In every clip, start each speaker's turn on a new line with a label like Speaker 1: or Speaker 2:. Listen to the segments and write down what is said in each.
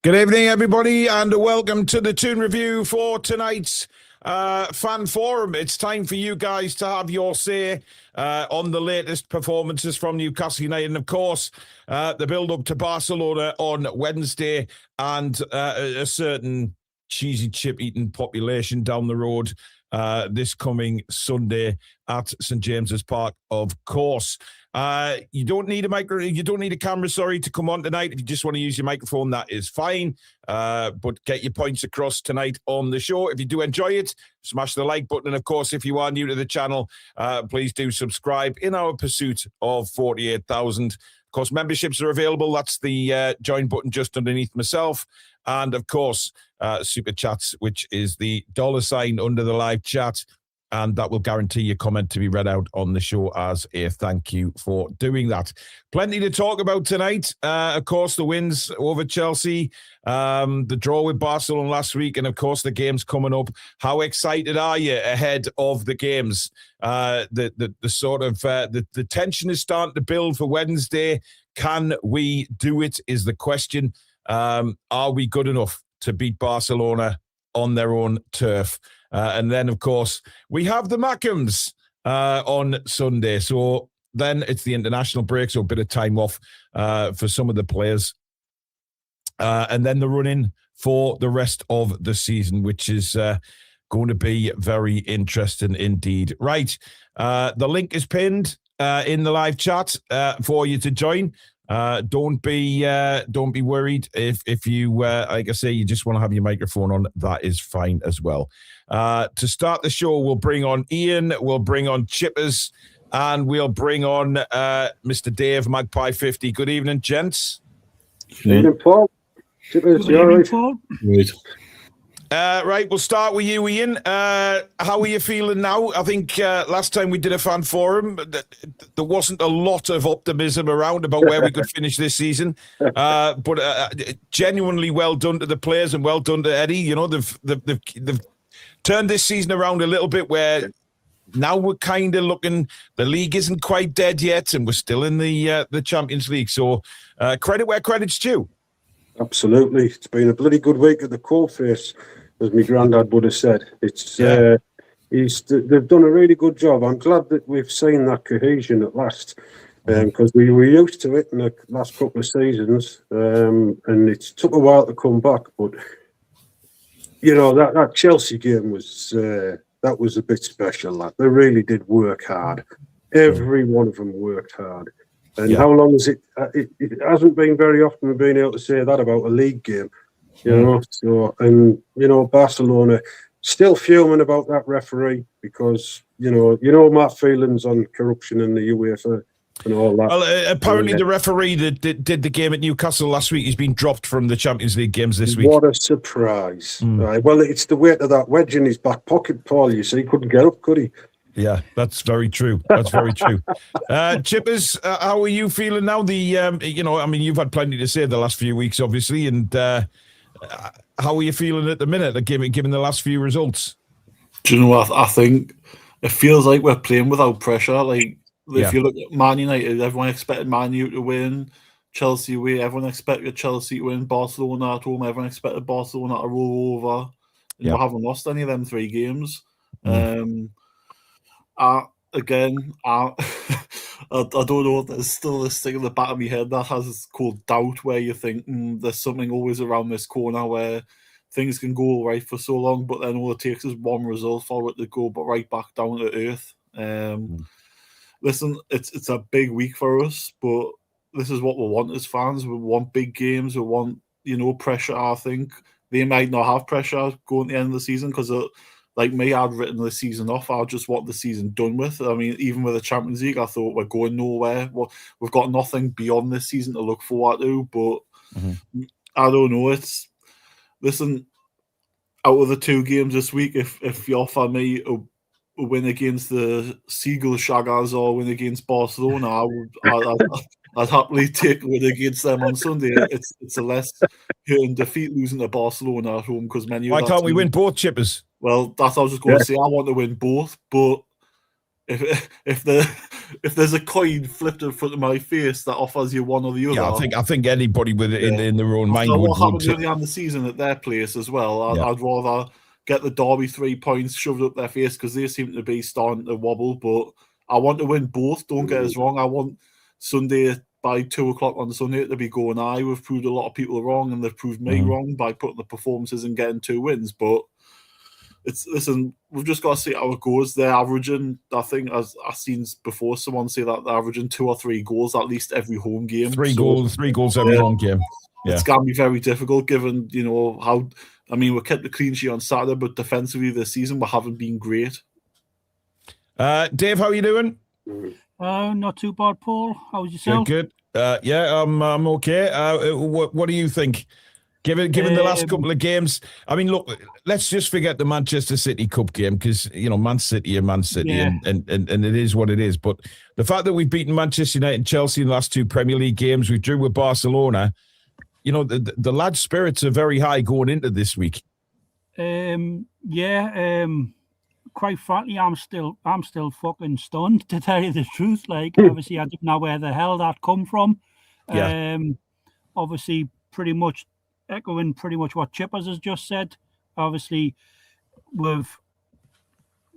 Speaker 1: Good evening, everybody, and welcome to the Toon Review for tonight's Fan Forum. It's time for you guys to have your say on the latest performances from Newcastle United, and of course, the build-up to Barcelona on Wednesday, and a certain cheesy chip-eating population down the road this coming Sunday at St James's Park, of course. You don't need a camera, to come on tonight. If you just want to use your microphone, that is fine. But get your points across tonight on the show. If you do enjoy it, smash the like button. And of course, if you are new to the channel, please do subscribe in our pursuit of 48,000. Of course, memberships are available. That's the join button just underneath myself. And of course, super chats, which is the $ under the live chat. And that will guarantee your comment to be read out on the show as a thank you for doing that. Plenty to talk about tonight. Of course, the wins over Chelsea, the draw with Barcelona last week, and of course, the games coming up. How excited are you ahead of the games? The tension is starting to build for Wednesday. Can we do it is the question. Are we good enough to beat Barcelona on their own turf? And then, of course, we have the Mackems on Sunday. So then it's the international break, so a bit of time off for some of the players. And then the run-in for the rest of the season, which is going to be very interesting indeed. Right. The link is pinned in the live chat for you to join. Don't be worried if you, like I say, you just want to have your microphone on. That is fine as well. To start the show, we'll bring on Ian, we'll bring on Chippers, and we'll bring on Mr. Dave Magpie 50. Good evening, gents.
Speaker 2: Good evening, Paul. Chippers, you all right?
Speaker 3: Good.
Speaker 1: Right, we'll start with you, Ian. How are you feeling now? I think last time we did a fan forum, there wasn't a lot of optimism around about where we could finish this season. But genuinely well done to the players and well done to Eddie. You know, they've turned this season around a little bit where now we're kind of looking, the league isn't quite dead yet and we're still in the Champions League. So credit where credit's due.
Speaker 2: Absolutely. It's been a bloody good week at the coalface, as my granddad would have said. It's they've done a really good job. I'm glad that we've seen that cohesion at last, because we were used to it in the last couple of seasons, and it took a while to come back. But you know, that Chelsea game was that was a bit special. Like, they really did work hard. Every one of them worked hard. And how long is it? It hasn't been very often we've been able to say that about a league game, you know. So, and you know, Barcelona still fuming about that referee because you know my feelings on corruption in the UEFA and all that.
Speaker 1: Well, apparently the referee that did the game at Newcastle last week has been dropped from the Champions League games this week.
Speaker 2: What a surprise! Right. Well, it's the weight of that wedge in his back pocket, Paul. You see, he couldn't get up, could he?
Speaker 1: Yeah, that's very true. That's very true. Chippers, how are you feeling now? You've had plenty to say the last few weeks, obviously, and how are you feeling at the minute, given the last few results?
Speaker 3: Do you know what? I think it feels like we're playing without pressure. Like, if you look at Man United, everyone expected Man U to win. Chelsea away, everyone expected Chelsea to win. Barcelona at home, everyone expected Barcelona to roll over. And we haven't lost any of them 3 games. I don't know. There's still this thing in the back of my head that has called doubt, where you think there's something always around this corner where things can go right for so long, but then all it takes is one result for it to go but right back down to earth. Listen, it's a big week for us, but this is what we want as fans. We want big games. We want, pressure. I think they might not have pressure going to the end of the season because like me, I'd written the season off. I just want the season done with. I mean, even with the Champions League, I thought we're going nowhere. Well, we've got nothing beyond this season to look forward to. But I don't know. Listen, out of the 2 games this week, if you offer me a win against the Seagull Shaggers or a win against Barcelona, I'd happily take a win against them on Sunday. It's a less hurting defeat losing to Barcelona at home because many.
Speaker 1: Why can't we win both, Chippers?
Speaker 3: Well, that's what I was just going to say. I want to win both, but if there's a coin flipped in front of my face that offers you one or the other.
Speaker 1: Yeah, I think anybody with it in their own mind
Speaker 3: what
Speaker 1: would
Speaker 3: happened at the end of the season at their place as well. I'd rather get the Derby 3 points shoved up their face because they seem to be starting to wobble. But I want to win both. Don't get us wrong. I want Sunday by 2:00 on Sunday to be going high. We've proved a lot of people wrong, and they've proved me wrong by putting the performances and getting 2 wins. But we've just got to see how it goes. They're averaging, I think, as I've seen before, someone say that they're averaging 2 or 3 goals at least every home game.
Speaker 1: 3 goals every home game. Yeah.
Speaker 3: It's going to be very difficult given, how, we kept the clean sheet on Saturday, but defensively this season we haven't been great.
Speaker 1: Dave, how are you doing?
Speaker 4: Not too bad, Paul. How's yourself?
Speaker 1: Good. I'm okay. What do you think? Given the last couple of games, look, let's just forget the Manchester City Cup game because Man City and Man City, and it is what it is. But the fact that we've beaten Manchester United and Chelsea in the last 2 Premier League games, we drew with Barcelona. The lads' spirits are very high going into this week.
Speaker 4: Quite frankly, I'm still fucking stunned, to tell you the truth. Like, obviously, I didn't know where the hell that come from.
Speaker 1: Yeah.
Speaker 4: Obviously, pretty much echoing what Chippers has just said. Obviously, we've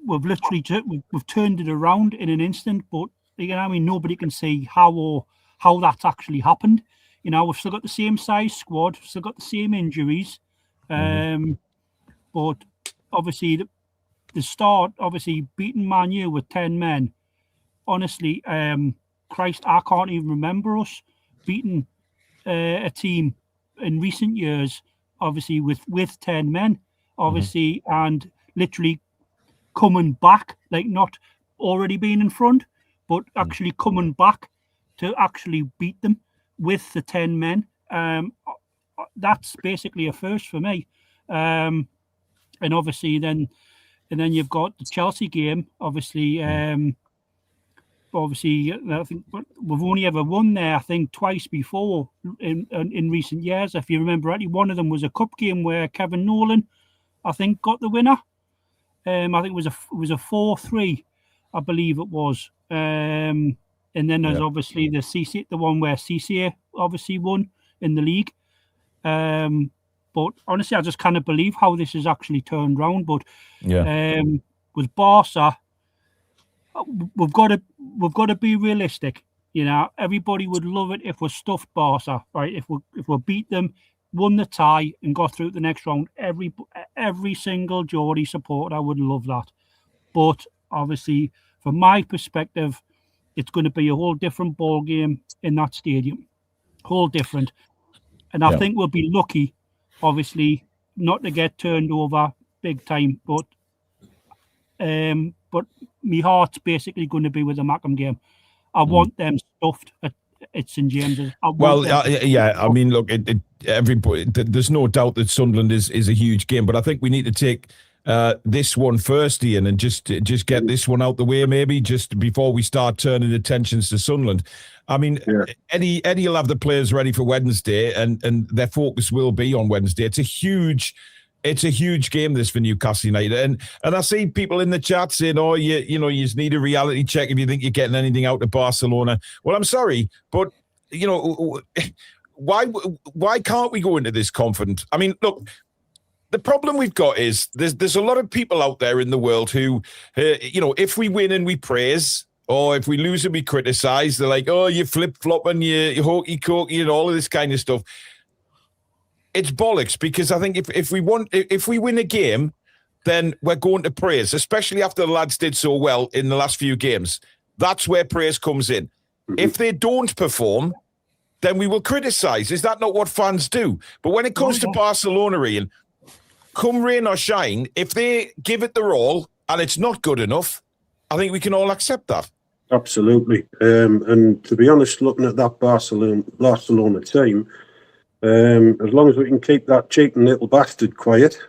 Speaker 4: literally we've turned it around in an instant, but nobody can see how that's actually happened. We've still got the same size squad, still got the same injuries, but obviously the start, obviously beating Man U with 10 men. Honestly, Christ, I can't even remember us beating a team in recent years, obviously with 10 men, obviously, and literally coming back, like not already being in front, but actually coming back to actually beat them with the 10 men. That's basically a first for me. And obviously then you've got the Chelsea game, obviously. Obviously, I think we've only ever won there, I think, twice before in recent years. If you remember rightly, one of them was a cup game where Kevin Nolan, I think, got the winner. I think it was a 4-3, I believe it was. And then there's obviously the one where CC obviously won in the league. But honestly, I just can't believe how this has actually turned round. But with Barca, we've got to be realistic. Everybody would love it if we stuffed Barca, right? If we beat them, won the tie, and got through to the next round. Every single Geordie supporter would love that. But obviously, from my perspective, it's going to be a whole different ball game in that stadium, whole different. And I think we'll be lucky, obviously, not to get turned over big time. But my heart's basically going to be with the Mackem game. I want them stuffed at St James's.
Speaker 1: Look, everybody. There's no doubt that Sunderland is a huge game, but I think we need to take this one first, Ian, and just get this one out the way, maybe just before we start turning attentions to Sunderland. Eddie will have the players ready for Wednesday, and their focus will be on Wednesday. It's a huge game, this, for Newcastle United, and I see people in the chat saying, "Oh, you just need a reality check if you think you're getting anything out of Barcelona." Well, I'm sorry, but why can't we go into this confident? Look. The problem we've got is there's a lot of people out there in the world who, if we win and we praise, or if we lose and we criticize, they're like, "Oh, you flip-flopping, you hokey-cokey," and all of this kind of stuff. It's bollocks, because I think if we win a game, then we're going to praise, especially after the lads did so well in the last few games. That's where praise comes in. If they don't perform, then we will criticize. Is that not what fans do? But when it comes to Barcelona, Ian, come rain or shine, if they give it their all and it's not good enough, I think we can all accept that.
Speaker 2: Absolutely. And to be honest, looking at that Barcelona team, as long as we can keep that cheating little bastard quiet,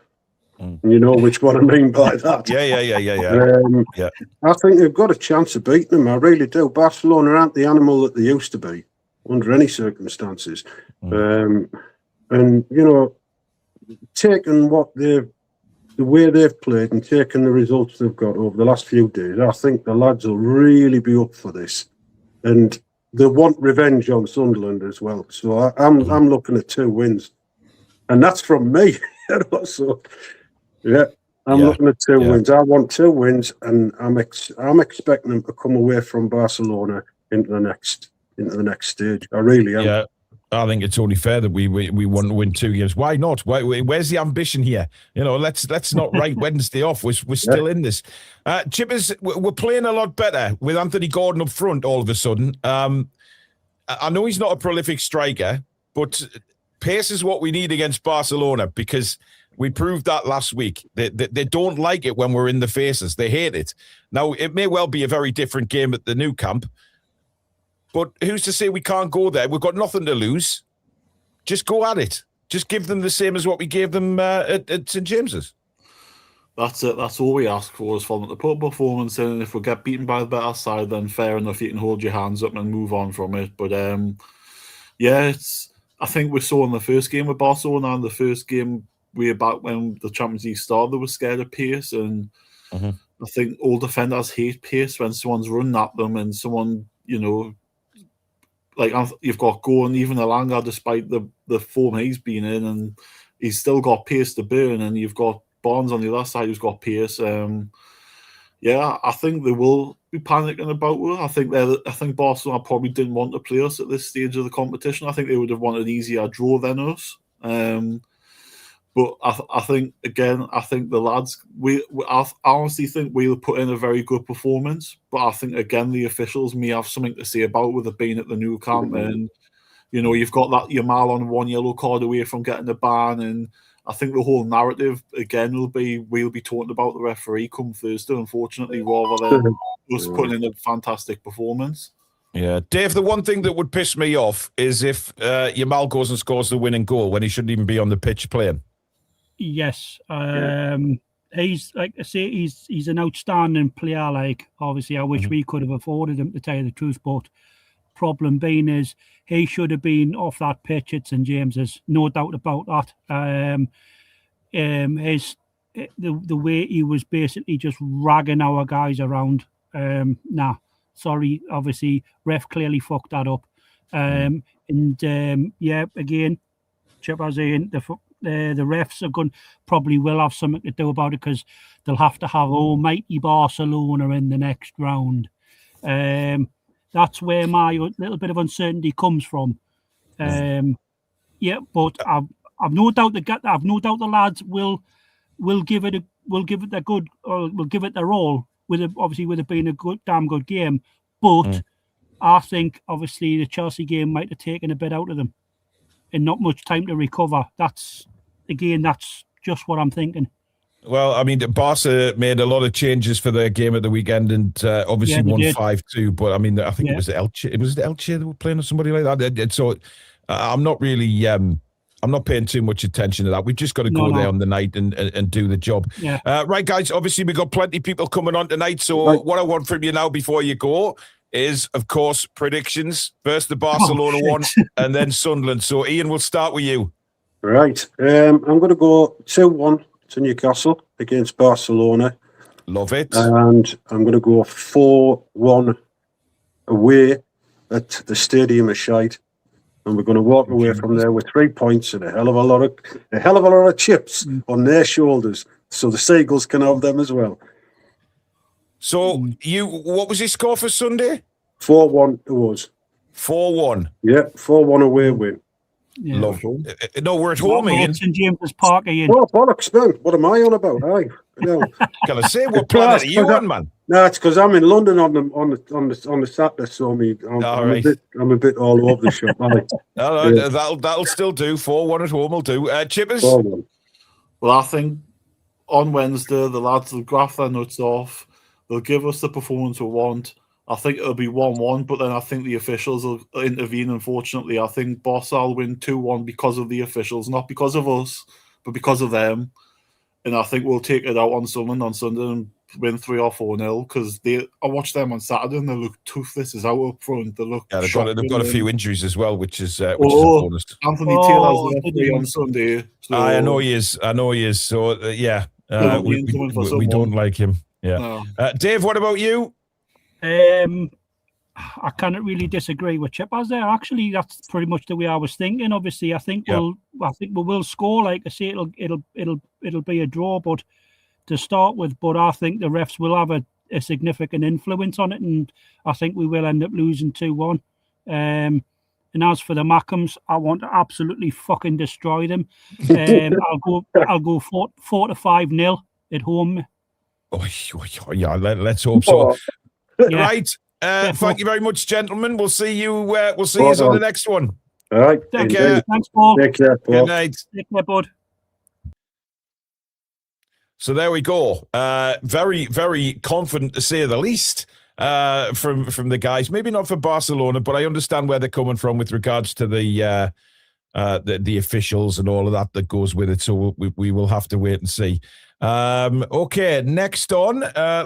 Speaker 2: you know which one I mean by that.
Speaker 1: Yeah.
Speaker 2: I think they've got a chance of beating them. I really do. Barcelona aren't the animal that they used to be under any circumstances. And, taking what they've the way they've played and taken the results they've got over the last few days, I think the lads will really be up for this. And they want revenge on Sunderland as well. So I'm looking at 2 wins. And that's from me. So, yeah, I'm looking at 2 wins. I want 2 wins, and I'm expecting them to come away from Barcelona into the next stage. I really am.
Speaker 1: Yeah. I think it's only fair that we want to win 2 games. Why not? Where's the ambition here? Let's not write Wednesday off. We're still in this. Chippers, we're playing a lot better with Anthony Gordon up front all of a sudden. I know he's not a prolific striker, but pace is what we need against Barcelona, because we proved that last week. They don't like it when we're in the faces. They hate it. Now, it may well be a very different game at the new camp, but who's to say we can't go there? We've got nothing to lose. Just go at it. Just give them the same as what we gave them at St James's.
Speaker 3: That's it. That's all we ask for, is for them to put a performance in. And if we get beaten by the better side, then fair enough. You can hold your hands up and move on from it. But I think we saw in the first game with Barcelona, and the first game way back when the Champions League started, they were scared of pace. And I think all defenders hate pace when someone's running at them and someone, like you've got Gordon, even Elanga, despite the form he's been in, and he's still got pace to burn, and you've got Barnes on the other side who's got pace. I think they will be panicking about it. I think Barcelona probably didn't want to play us at this stage of the competition. I think they would have wanted an easier draw than us. But I think the lads, I honestly think we'll put in a very good performance. But I think, again, the officials may have something to say about with it being at the new camp. And, you've got that Yamal on 1 yellow card away from getting a ban. And I think the whole narrative, again, we'll be talking about the referee come Thursday, unfortunately, rather than us putting in a fantastic performance.
Speaker 1: Yeah, Dave, the one thing that would piss me off is if Yamal goes and scores the winning goal when he shouldn't even be on the pitch playing.
Speaker 4: Yes, he's, like I say, he's an outstanding player. Like, obviously, I wish we could have afforded him, to tell you the truth. But problem being is he should have been off that pitch at St James's, no doubt about that. The way he was basically just ragging our guys around. Sorry, obviously, ref clearly fucked that up. Again, Chip was saying the refs probably will have something to do about it, because they'll have to have almighty Barcelona in the next round. That's where my little bit of uncertainty comes from. But I've no doubt the lads will give it their all, with it being a damn good game. But I think obviously the Chelsea game might have taken a bit out of them and not much time to recover. That's just what I'm thinking.
Speaker 1: Well, I mean, Barca made a lot of changes for their game at the weekend, and obviously won 5-2. But I mean, I think it was Elche. It was Elche that were playing or somebody like that. So I'm not really, I'm not paying too much attention to that. We've just got to go there on the night and do the job. Yeah. Right, guys. Obviously, we've got plenty of people coming on tonight. So what I want from you now before you go is, of course, predictions. First the Barcelona one, and then Sunderland. So Ian, we'll start with you.
Speaker 2: Right. I'm going to go 2-1 to Newcastle against Barcelona.
Speaker 1: Love it.
Speaker 2: And I'm going to go 4-1 away at the Stadium of Shite. And we're going to walk away from there with 3 points and a hell of a lot of chips on their shoulders, so the Seagulls can have them as well.
Speaker 1: So what was your score for Sunday?
Speaker 2: 4-1 it was.
Speaker 1: 4-1.
Speaker 2: Yeah, 4-1 away win.
Speaker 4: Yeah.
Speaker 1: Love. No, we're at home, Ian.
Speaker 4: St James's Park, Ian.
Speaker 2: Oh, bollocks, man. What am I on about?
Speaker 1: Gotta say, what planet are you on, man?
Speaker 2: No, it's because I'm in London on the Saturday, so I'm a bit all over the shop.
Speaker 1: That'll still do. 4-1 at home will do. Chippers?
Speaker 2: 4-1.
Speaker 3: Well, I think on Wednesday the lads will graft their nuts off. They'll give us the performance we want. I think it'll be 1-1, but then I think the officials will intervene, unfortunately. I think Barca will win 2-1 because of the officials, not because of us, but because of them. And I think we'll take it out on Sunderland on Sunday and win 3 or 4-0, because I watched them on Saturday and they look toothless as out up front. They look
Speaker 1: they've got a few injuries as well, which is a bonus.
Speaker 3: Anthony Taylor's the referee on Sunday.
Speaker 1: So. I know he is. So We don't like him. Yeah.
Speaker 3: No.
Speaker 1: Dave, what about you?
Speaker 4: I cannot really disagree with Chip as there. Actually, that's pretty much the way I was thinking. Obviously, I think we will score. Like I say, it'll be a draw, but to start with. But I think the refs will have a significant influence on it, and I think we will end up losing 2-1. And as for the Mackhams, I want to absolutely fucking destroy them. I'll go 4 to 5-0 at home.
Speaker 1: Oh, yeah, let's hope so.
Speaker 4: Yeah.
Speaker 1: Right. Thank you very much, gentlemen. We'll see you. We'll see you on the next one.
Speaker 2: All right.
Speaker 1: Take care.
Speaker 4: Thanks, Paul.
Speaker 2: Take care, Paul.
Speaker 1: Good night.
Speaker 4: Take care, bud.
Speaker 1: So there we go. Very, very confident to say the least from the guys. Maybe not for Barcelona, but I understand where they're coming from with regards to the officials and all of that goes with it. So we will have to wait and see. Okay, next on,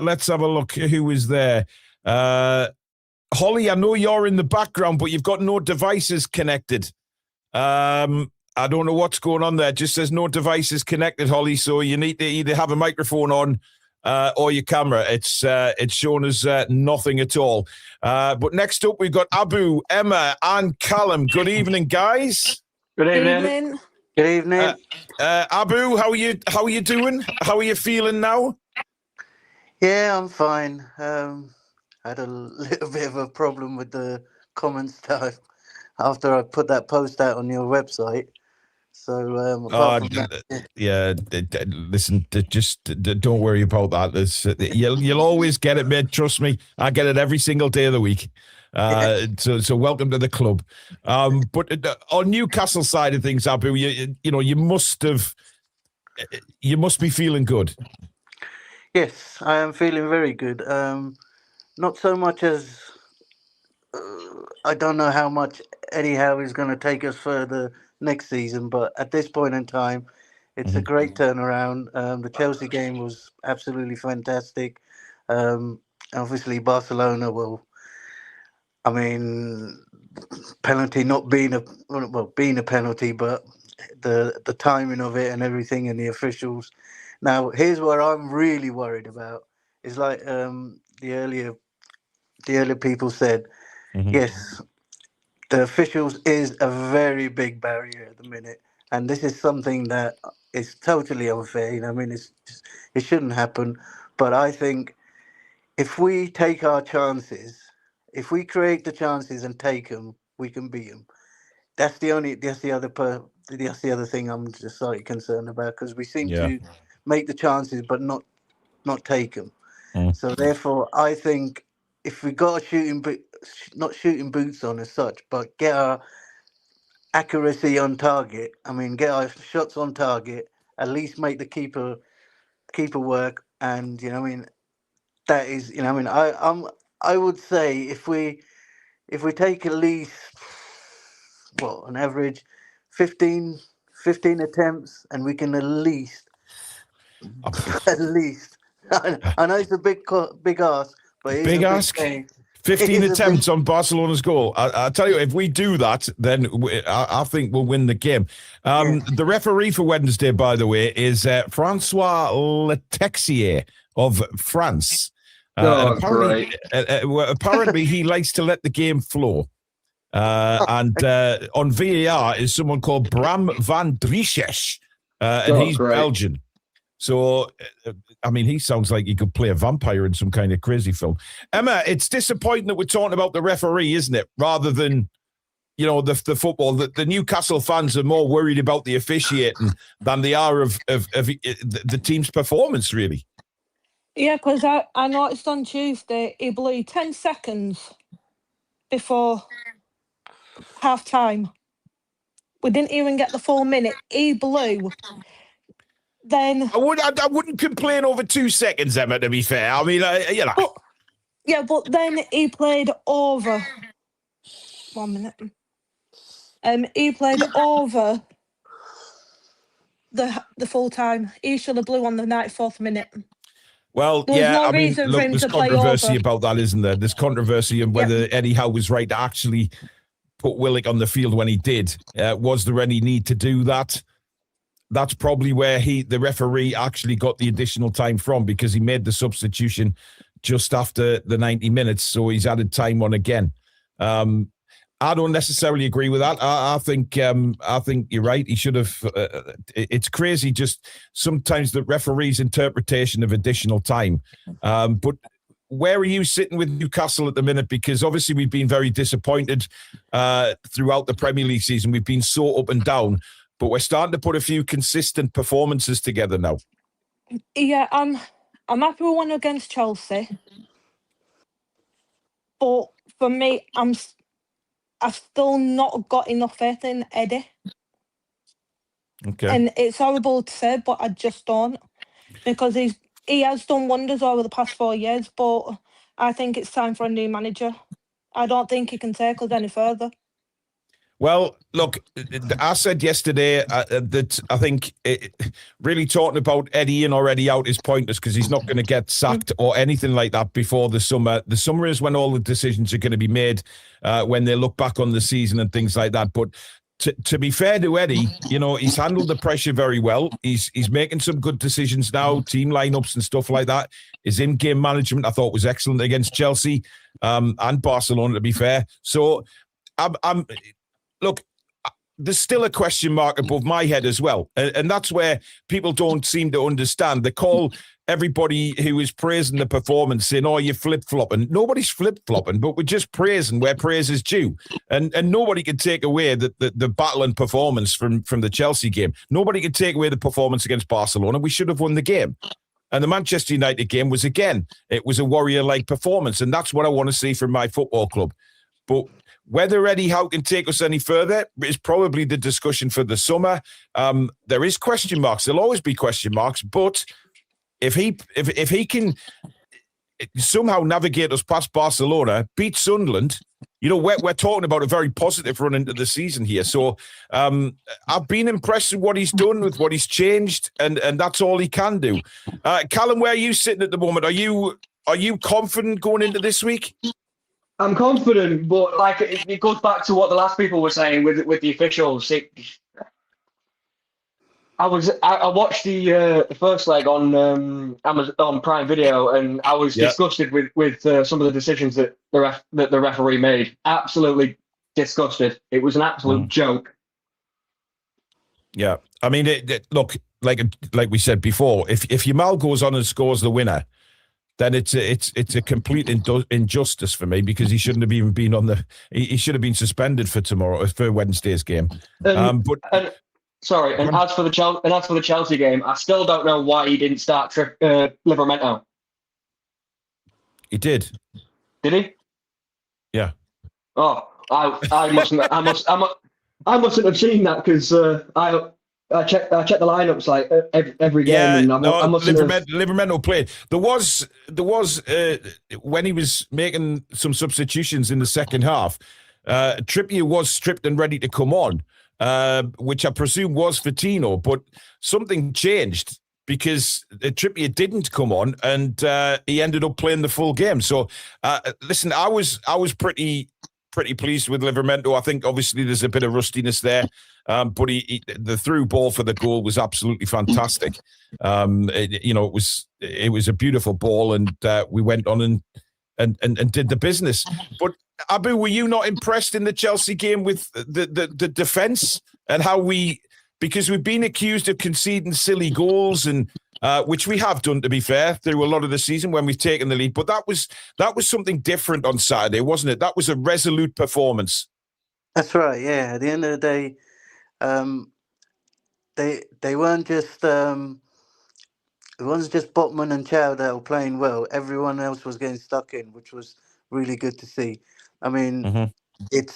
Speaker 1: let's have a look. Who is there? Holly, I know you're in the background, but you've got no devices connected. I don't know what's going on there. It just says no devices connected, Holly. So you need to either have a microphone on or your camera. It's shown as nothing at all. But next up, we've got Abu, Emma, and Callum. Good evening, guys.
Speaker 5: Good evening. Good evening.
Speaker 1: Abu, how are you doing? How are you feeling now?
Speaker 5: Yeah, I'm fine. I had a little bit of a problem with the comments after I put that post out on your website. So,
Speaker 1: listen, just don't worry about that. You'll always get it, mate. Trust me, I get it every single day of the week. So welcome to the club. But on Newcastle side of things, Abu, you must be feeling good.
Speaker 5: Yes, I am feeling very good. Not so much as I don't know how much Eddie Howe is going to take us further next season, but at this point in time, it's a great turnaround. The Chelsea game was absolutely fantastic. Obviously, Barcelona will. I mean, penalty not being being a penalty, but the timing of it and everything and the officials. Now, here's where I'm really worried about. Is like the earlier people said. Yes, the officials is a very big barrier at the minute, and this is something that is totally unfair. I mean, it shouldn't happen. But I think if we take our chances, if we create the chances and take them, we can beat them. That's the other thing I'm just slightly concerned about, because we seem to make the chances but not take them. So therefore, I think if we got not shooting boots on as such, but get our accuracy on target. I mean, get our shots on target. At least make the keeper work. And that is, I would say if we take at least an average 15 attempts, and we can at least. I know it's a big ask, but it's
Speaker 1: big ask. 15 attempts on Barcelona's goal. I tell you, if we do that, then I think we'll win the game. The referee for Wednesday, by the way, is Francois Letexier of France. Apparently, he likes to let the game flow. And on VAR is someone called Bram van Drieschech, and he's Belgian. So, I mean, he sounds like he could play a vampire in some kind of crazy film. Emma, it's disappointing that we're talking about the referee, isn't it? Rather than, the football. The Newcastle fans are more worried about the officiating than they are of the team's performance, really.
Speaker 6: Yeah, because I noticed on Tuesday he blew 10 seconds before half-time. We didn't even get the full minute. He blew. Then
Speaker 1: I wouldn't complain over 2 seconds, Emma, to be fair. I mean,
Speaker 6: But then he played over. 1 minute. He played over the full time. He should have blew on the 94th minute.
Speaker 1: Well, there's controversy about that, isn't there? There's controversy on whether Eddie Howe was right to actually put Willock on the field when he did. Was there any need to do that? that's probably where the referee actually got the additional time from, because he made the substitution just after the 90 minutes, so he's added time on again. I don't necessarily agree with that. I think you're right. He should have. It's crazy, just sometimes the referee's interpretation of additional time. But where are you sitting with Newcastle at the minute? Because obviously we've been very disappointed throughout the Premier League season. We've been so up and down, but we're starting to put a few consistent performances together now.
Speaker 6: Yeah, I'm happy with one against Chelsea, but for me, I've still not got enough faith in Eddie.
Speaker 1: Okay.
Speaker 6: And it's horrible to say, but I just don't, because he has done wonders over the past 4 years, but I think it's time for a new manager. I don't think he can take us any further.
Speaker 1: Well, look, I said yesterday that I think really talking about Eddie in or Eddie out is pointless, because he's not going to get sacked or anything like that before the summer. The summer is when all the decisions are going to be made, when they look back on the season and things like that. But to be fair to Eddie, he's handled the pressure very well. He's making some good decisions now, team lineups and stuff like that. His in-game management, I thought, was excellent against Chelsea and Barcelona, to be fair. So look, there's still a question mark above my head as well. And that's where people don't seem to understand. They call everybody who is praising the performance saying, oh, you're flip-flopping. Nobody's flip-flopping, but we're just praising where praise is due. And nobody can take away the battle and performance from the Chelsea game. Nobody can take away the performance against Barcelona. We should have won the game. And the Manchester United game was, again, it was a warrior-like performance. And that's what I want to see from my football club. But whether Eddie Howe can take us any further is probably the discussion for the summer. There is question marks. There'll always be question marks. But if he can somehow navigate us past Barcelona, beat Sunderland, we're talking about a very positive run into the season here. So I've been impressed with what he's done, with what he's changed, and that's all he can do. Callum, where are you sitting at the moment? Are you confident going into this week?
Speaker 7: I'm confident, but it goes back to what the last people were saying with the officials. I watched the first leg on Amazon Prime Video, and I was disgusted with some of the decisions that the referee made. Absolutely disgusted. It was an absolute joke.
Speaker 1: Yeah, I mean, look, like we said before, if Yamal goes on and scores the winner, then it's a complete injustice for me, because he shouldn't have even been he should have been suspended for Wednesday's game.
Speaker 7: And as for the Chelsea game, I still don't know why he didn't start Livramento.
Speaker 1: He did.
Speaker 7: Did he?
Speaker 1: Yeah.
Speaker 7: Oh, I mustn't have seen that, because I checked the lineups every game.
Speaker 1: Yeah,
Speaker 7: and
Speaker 1: Livramento played. There was when he was making some substitutions in the second half, Trippier was stripped and ready to come on, which I presume was for Tino, but something changed, because Trippier didn't come on, and he ended up playing the full game. So listen, I was pretty pleased with Livramento. I think obviously there's a bit of rustiness there, but the through ball for the goal was absolutely fantastic. It was a beautiful ball, and we went on and did the business. But Abu, were you not impressed in the Chelsea game with the defence and how because we've been accused of conceding silly goals, and which we have done, to be fair, through a lot of the season when we've taken the lead. But that was something different on Saturday, wasn't it? That was a resolute performance.
Speaker 5: That's right. Yeah. At the end of the day, they weren't just it wasn't just Botman and Chow that were playing well. Everyone else was getting stuck in, which was really good to see. I mean, it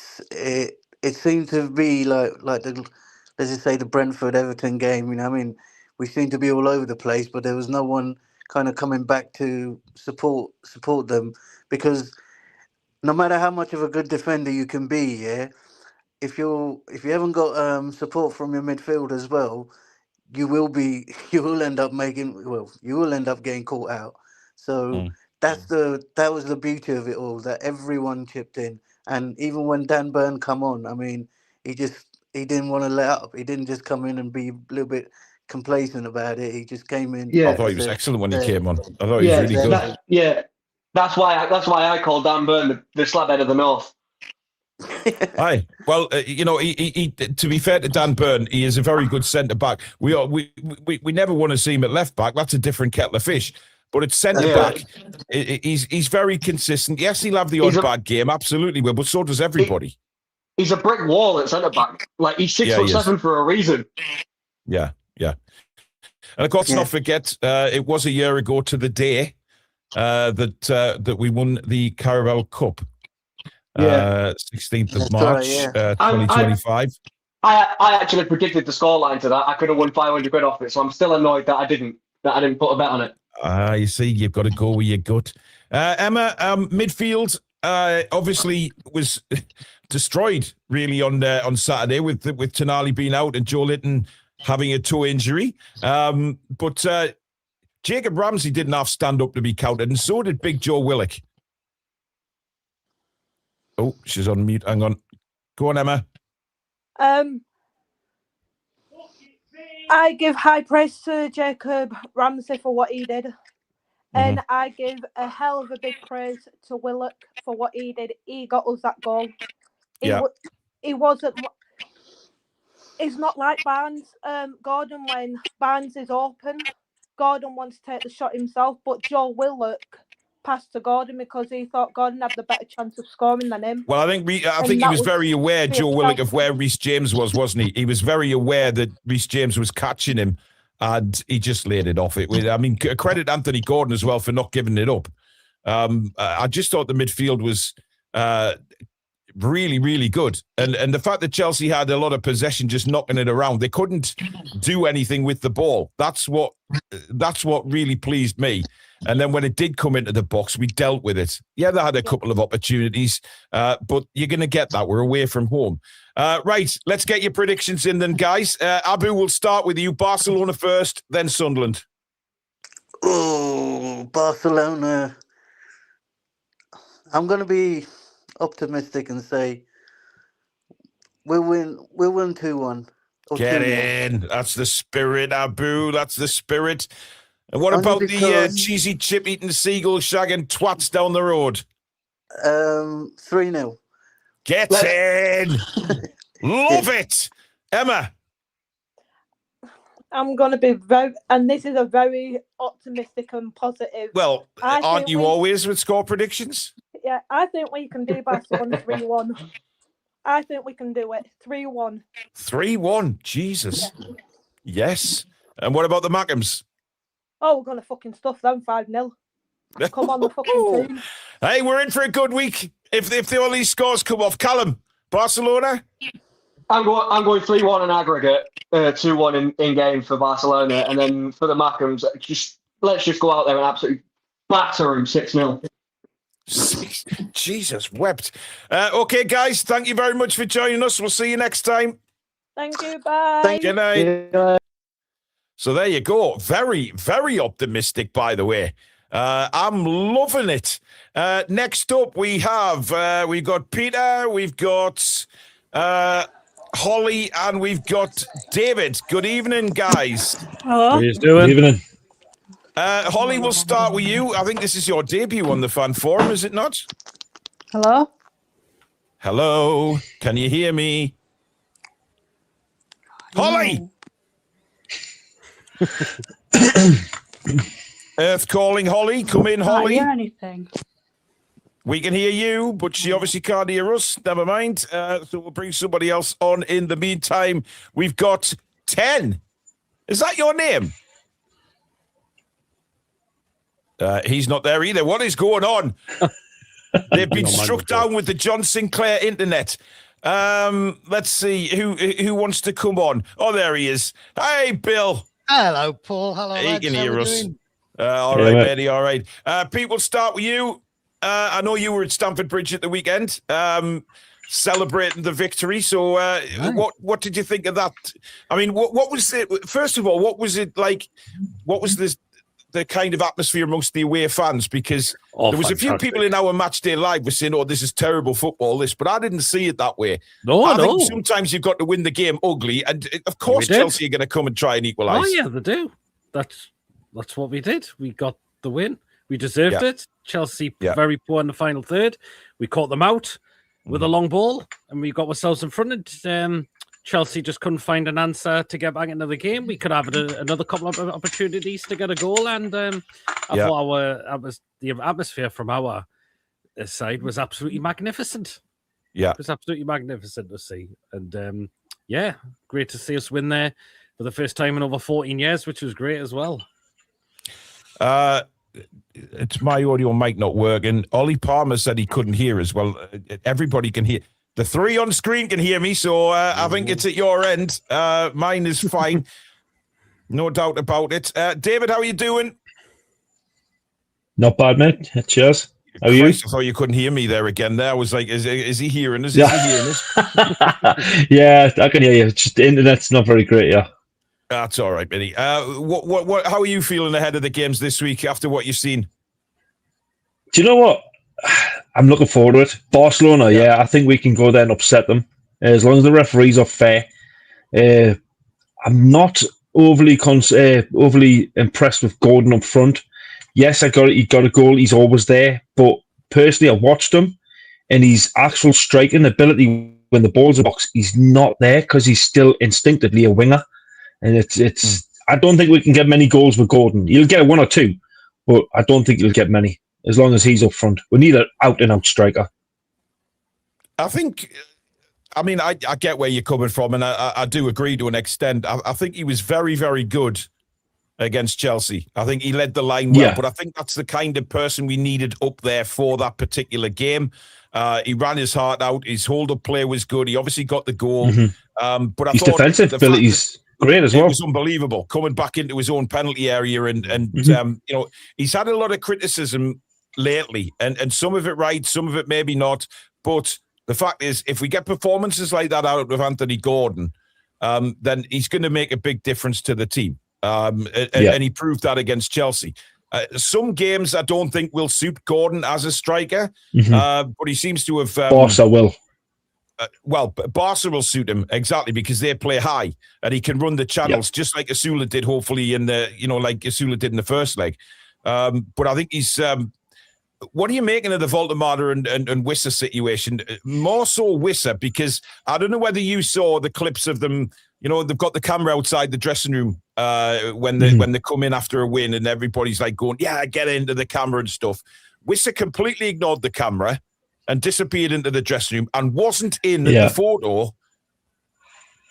Speaker 5: seemed to be like let's just say the Brentford Everton game. I mean, we seemed to be all over the place, but there was no one kind of coming back to support them, because no matter how much of a good defender you can be, if you haven't got support from your midfield as well, you will end up getting caught out. So that was the beauty of it all, that everyone chipped in. And even when Dan Burn come on, I mean, he just he didn't want to let up. He didn't just come in and be a little bit complacent about it. He just came in.
Speaker 7: Yeah.
Speaker 1: I thought he was excellent when he came on. I thought he was really good.
Speaker 7: That's why I call Dan Burn the slabhead of the North.
Speaker 1: Aye. Well, he to be fair to Dan Burn, he is a very good centre back. We never want to see him at left back. That's a different kettle of fish. But at centre back, he's very consistent. Yes, he'll have the odd bad game, absolutely will, but so does everybody.
Speaker 7: He's a brick wall at centre back. Like he's 6'7" for a reason.
Speaker 1: Yeah. And of course, not forget, it was a year ago to the day that we won the Carabao Cup. 16th of March, 2025.
Speaker 7: I actually predicted the scoreline to that. I could have won 500 quid off it, so I'm still annoyed that I didn't put a bet on it.
Speaker 1: You see, you've got to go with your gut. Emma, midfield obviously was destroyed really on Saturday with Toon Army being out and Joe Litton having a toe injury. But Jacob Ramsey didn't have stand up to be counted, and so did Big Joe Willock. Oh, she's on mute. Hang on. Go on, Emma.
Speaker 6: I give high praise to Jacob Ramsey for what he did. And I give a hell of a big praise to Willock for what he did. He got us that goal. He wasn't... It's not like Barnes. Gordon, when Barnes is open, Gordon wants to take the shot himself, but Joe Willock passed to Gordon because he thought Gordon had the better chance of scoring than him.
Speaker 1: Well, I think he was very aware, Joe Willock, of where Reece James was, wasn't he? He was very aware that Reece James was catching him, and he just laid it off. Credit Anthony Gordon as well for not giving it up. I just thought the midfield was really, really good. And the fact that Chelsea had a lot of possession just knocking it around, they couldn't do anything with the ball. That's what really pleased me. And then when it did come into the box, we dealt with it. Yeah, they had a couple of opportunities, but you're going to get that. We're away from home. Right, let's get your predictions in then, guys. Abu, we'll start with you. Barcelona first, then Sunderland.
Speaker 5: Oh, Barcelona. I'm going to be optimistic and say we'll win 2-1.
Speaker 1: Get in. That's the spirit, Abu. That's the spirit. And what about the cheesy chip-eating seagull shagging twats down the road?
Speaker 5: 3-0.
Speaker 1: Get in. Love it. Emma.
Speaker 6: I'm going to be and this is a very optimistic and positive.
Speaker 1: Well, aren't you always with score predictions?
Speaker 6: Yeah, I think we can do Barcelona 3-1. I think we can do it. 3-1.
Speaker 1: 3-1. Jesus. Yeah. Yes. And what about the Mackhams?
Speaker 6: Oh, we're going to fucking stuff them 5-0. Come on, the fucking team.
Speaker 1: Hey, we're in for a good week. If all these scores come off. Callum, Barcelona?
Speaker 7: I'm going 3-1 in aggregate, 2-1 in game for Barcelona. And then for the Mackhams, let's just go out there and absolutely batter them 6-0.
Speaker 1: Jesus wept. Okay, guys, thank you very much for joining us. We'll see you next time.
Speaker 6: Thank you. Bye.
Speaker 1: Good night. So there you go. Very, very optimistic, by the way. I'm loving it. Next up, we've got Peter, we've got Holly, and we've got David. Good evening, guys.
Speaker 8: Hello. How are you doing? Good evening.
Speaker 1: Holly, we'll start with you. I think this is your debut on the Fan Forum, is it not?
Speaker 8: Hello?
Speaker 1: Hello? Can you hear me? Holly! Earth calling, Holly. Come in, Holly.
Speaker 8: I can't hear anything.
Speaker 1: We can hear you, but she obviously can't hear us. Never mind. So we'll bring somebody else on in the meantime. We've got 10. Is that your name? He's not there either. What is going on? They've been struck down with the John Sinclair internet. Let's see who wants to come on. Oh, there he is. Hey, Bill.
Speaker 9: Hello, Paul. Hello,
Speaker 1: he
Speaker 9: lads.
Speaker 1: can hear us.
Speaker 9: Doing?
Speaker 1: All right, Eddie. All right. Pete, we'll start with you. I know you were at Stamford Bridge at the weekend, celebrating the victory. So, what did you think of that? I mean, what was it? First of all, what was it like? What was the kind of atmosphere amongst the away fans? Because there was a few people in our match day live were saying, "Oh, this is terrible football." But I didn't see it that way. I think sometimes you've got to win the game ugly, and of course Chelsea are going to come and try and equalise.
Speaker 8: Oh yeah, they do. That's what we did. We got the win. We deserved it. Chelsea very poor in the final third. We caught them out with a long ball, and we got ourselves in front. And Chelsea just couldn't find an answer to get back into the game. We could have another couple of opportunities to get a goal, and I thought the atmosphere from our side was absolutely magnificent.
Speaker 1: Yeah,
Speaker 8: it was absolutely magnificent to see, and great to see us win there for the first time in over 14 years, which was great as well.
Speaker 1: It's my audio mic not working. Ollie Palmer said he couldn't hear as well. Everybody can hear. The three on screen can hear me, so I think it's at your end. Mine is fine. No doubt about it. David, how are you doing?
Speaker 9: Not bad, mate. Cheers. How are you?
Speaker 1: I thought you couldn't hear me there again. There I was like, is he hearing us? Is he hearing us?
Speaker 9: Yeah, I can hear you. Just the internet's not very great, yeah.
Speaker 1: That's all right, Benny. What? How are you feeling ahead of the games this week after what you've seen?
Speaker 9: Do you know what? I'm looking forward to it. Barcelona, I think we can go there and upset them. As long as the referees are fair. I'm not overly impressed with Gordon up front. Yes, he got a goal. He's always there. But personally, I watched him, and his actual striking ability when the ball's in the box, he's not there because he's still instinctively a winger. And it's. I don't think we can get many goals with Gordon. He'll get one or two, but I don't think he'll get many as long as he's up front. We need an out-and-out striker.
Speaker 1: I think. I mean, I get where you're coming from, and I do agree to an extent. I think he was very, very good against Chelsea. I think he led the line well, but I think that's the kind of person we needed up there for that particular game. He ran his heart out. His hold-up play was good. He obviously got the goal. But I
Speaker 9: his
Speaker 1: thought
Speaker 9: defensive abilities great as well.
Speaker 1: It was unbelievable coming back into his own penalty area, and he's had a lot of criticism lately, and some of it right, some of it maybe not. But the fact is, if we get performances like that out of Anthony Gordon, then he's going to make a big difference to the team. And he proved that against Chelsea. Some games I don't think will suit Gordon as a striker, but he seems to have.
Speaker 9: Barca will.
Speaker 1: Barca will suit him exactly because they play high and he can run the channels just like Asula did. Hopefully, like Asula did in the first leg. But I think he's. What are you making of the Voldemar and Wissa situation? More so Wissa, because I don't know whether you saw the clips of them. They've got the camera outside the dressing room when they come in after a win, and everybody's like going, "Yeah, get into the camera and stuff." Wissa completely ignored the camera and disappeared into the dressing room and wasn't in the photo.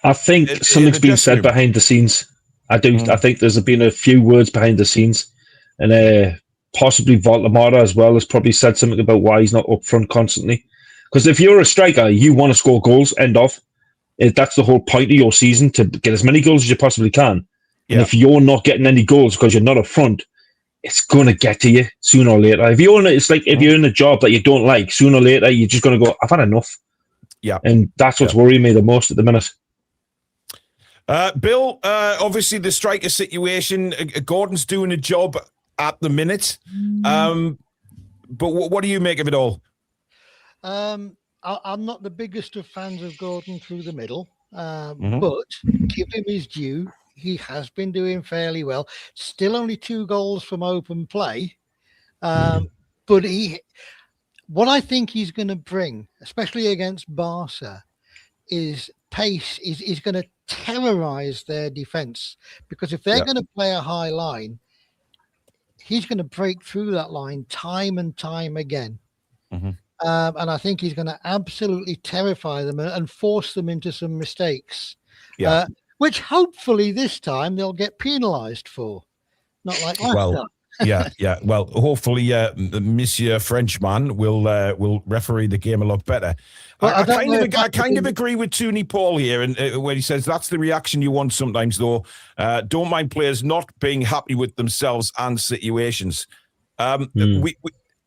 Speaker 9: I think something's been said behind the scenes. I do. I think there's been a few words behind the scenes, and possibly Voldemar as well has probably said something about why he's not up front constantly. Because if you're a striker, you want to score goals. End of. That's the whole point of your season, to get as many goals as you possibly can. And if you're not getting any goals because you're not up front, it's going to get to you sooner or later. If you're in a job that you don't like, sooner or later you're just going to go, "I've had enough." Yeah, and that's what's worrying me the most at the minute.
Speaker 1: Bill, obviously the striker situation, Gordon's doing a job at the minute, but what do you make of it all?
Speaker 10: I'm not the biggest of fans of Gordon through the middle, but give him his due. He has been doing fairly well. Still only 2 goals from open play. But what I think he's going to bring, especially against Barca, is pace. He's going to terrorize their defense, because if they're going to play a high line, he's going to break through that line time and time again. And I think he's going to absolutely terrify them and force them into some mistakes. Which hopefully this time they'll get penalised for, not like last time.
Speaker 1: Well, hopefully, Monsieur Frenchman will referee the game a lot better.
Speaker 10: Well,
Speaker 1: I kind of agree with Tooney Paul here, and when he says that's the reaction you want sometimes. Though, don't mind players not being happy with themselves and situations. I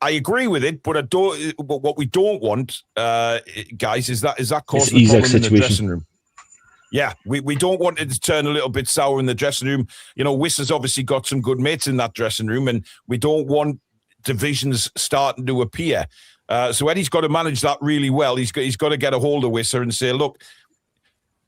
Speaker 1: agree with it, but I don't. But what we don't want, guys, is that causing a problem in the dressing room. Yeah, we don't want it to turn a little bit sour in the dressing room. You know, Wissa's obviously got some good mates in that dressing room, and we don't want divisions starting to appear. So Eddie's got to manage that really well. He's got to get a hold of Wissa and say, look,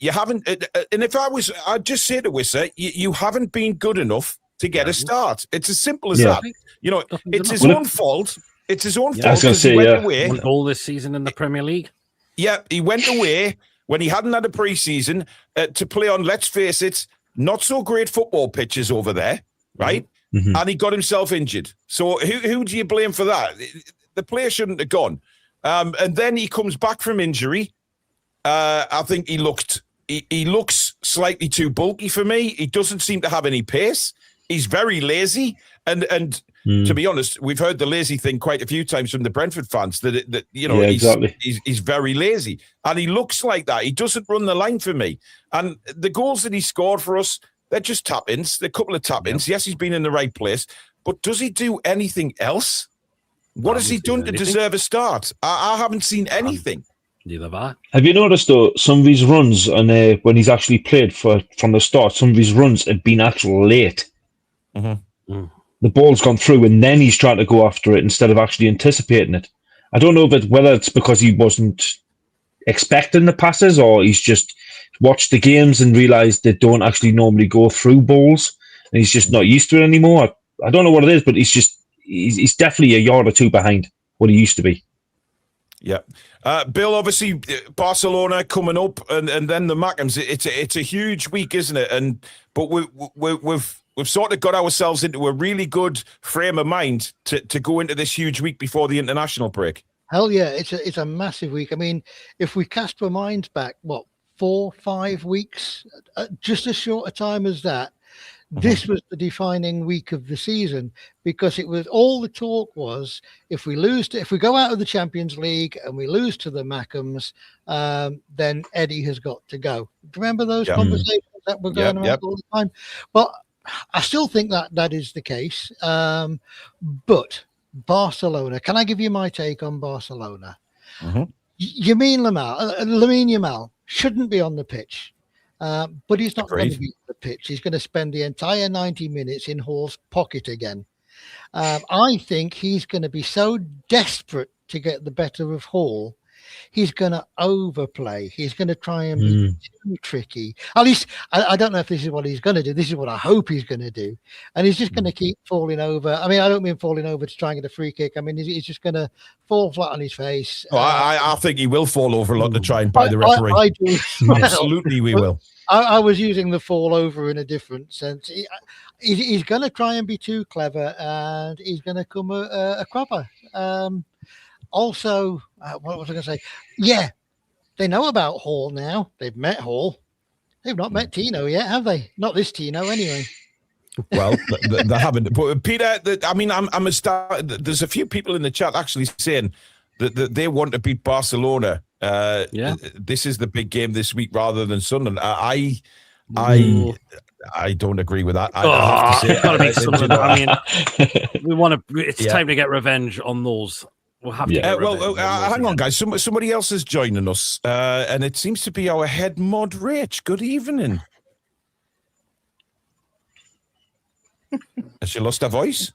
Speaker 1: you haven't. And if I'd just say to Wissa, you haven't been good enough to get a start. It's as simple as that. You know, it's his own fault. It's his own fault because he went away.
Speaker 8: One goal this season in the Premier League.
Speaker 1: Yeah, he went away when he hadn't had a pre-season to play on, let's face it, not so great football pitches over there, right? Mm-hmm. And he got himself injured. So who do you blame for that? The player shouldn't have gone. And then he comes back from injury. I think he looks slightly too bulky for me. He doesn't seem to have any pace. He's very lazy. And to be honest, we've heard the lazy thing quite a few times from the Brentford fans that you know, he's very lazy. And he looks like that. He doesn't run the line for me. And the goals that he scored for us, they're just tap-ins. They're a couple of tap-ins. Yes, he's been in the right place. But does he do anything else? What has he done to deserve a start? I haven't seen anything.
Speaker 8: Neither have I.
Speaker 9: Have you noticed, though, some of his runs, and when he's actually played from the start, some of his runs have been actually late.
Speaker 1: Mm-hmm. Mm.
Speaker 9: The ball's gone through, and then he's trying to go after it instead of actually anticipating it. I don't know whether it's because he wasn't expecting the passes, or he's just watched the games and realised they don't actually normally go through balls, and he's just not used to it anymore. I don't know what it is, but he's definitely a yard or two behind what he used to be.
Speaker 1: Yeah. Bill, obviously, Barcelona coming up, and then the Mackhams. It's a huge week, isn't it? But we've sort of got ourselves into a really good frame of mind to go into this huge week before the international break.
Speaker 10: Hell yeah, it's a massive week. I mean, if we cast our minds back, 4-5 weeks, just as short a time as that, this was the defining week of the season, because it was all the talk was, if we go out of the Champions League and we lose to the Mackhams, then Eddie has got to go. Remember those conversations that were going around all the time? But I still think that is the case. But Barcelona, can I give you my take on Barcelona? Lamine Yamal shouldn't be on the pitch. But he's not going to be on the pitch. He's going to spend the entire 90 minutes in Hall's pocket again. I think he's going to be so desperate to get the better of Hall, he's going to overplay. He's going to try and be too tricky. At least, I don't know if this is what he's going to do. This is what I hope he's going to do. And he's just going to keep falling over. I mean, I don't mean falling over to try and get a free kick. I mean, he's just going to fall flat on his face.
Speaker 1: Oh, I think he will fall over a lot to try and buy the referee.
Speaker 10: I do.
Speaker 1: Absolutely, we will.
Speaker 10: I was using the fall over in a different sense. He's going to try and be too clever, and he's going to come a cropper. Also, what was I going to say? Yeah, they know about Hall now. They've met Hall. They've not met Tino yet, have they? Not this Tino, anyway.
Speaker 1: Well, they haven't. But Peter, I mean, there's a few people in the chat actually saying that they want to beat Barcelona. This is the big game this week rather than Sunderland. I don't agree with that. I have to say,
Speaker 8: it's got to be Sunderland. I mean, we want to. It's time to get revenge on those. We'll have to. Get
Speaker 1: hang on, guys. Somebody else is joining us, and it seems to be our head mod, Rach. Good evening. Has she lost her voice?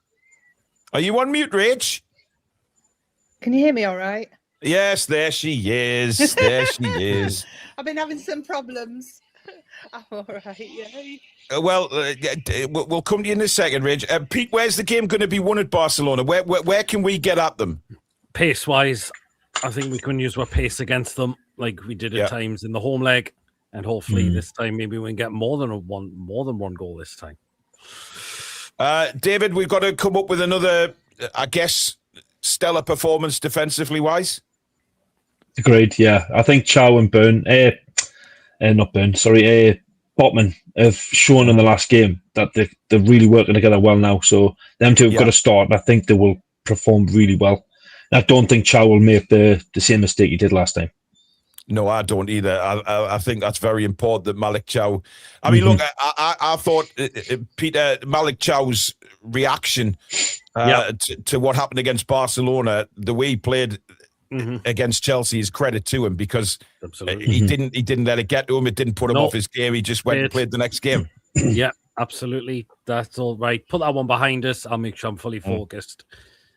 Speaker 1: Are you on mute, Rach?
Speaker 6: Can you hear me all right?
Speaker 1: Yes, there she is. There she is.
Speaker 6: I've been having some problems. I'm all right, yeah.
Speaker 1: We'll come to you in a second, Rach. Pete, where's the game going to be won at Barcelona? Where can we get at them?
Speaker 8: Pace-wise, I think we can use our pace against them like we did at times in the home leg, and hopefully this time maybe we can get more than one goal this time.
Speaker 1: David, we've got to come up with another, I guess, stellar performance defensively wise.
Speaker 9: Agreed, yeah. I think Chow and Botman have shown in the last game that they're really working together well now. So them two have got to start, and I think they will perform really well. I don't think Chow will make the same mistake he did last time.
Speaker 1: No, I don't either. I think that's very important that Malik Chow. I mean, look, I thought Peter Malik Chow's reaction to what happened against Barcelona, the way he played, against Chelsea is credit to him, because he didn't let it get to him. It didn't put him off his game. He just went and played the next game.
Speaker 8: Yeah, absolutely. That's all right. Put that one behind us. I'll make sure I'm fully focused.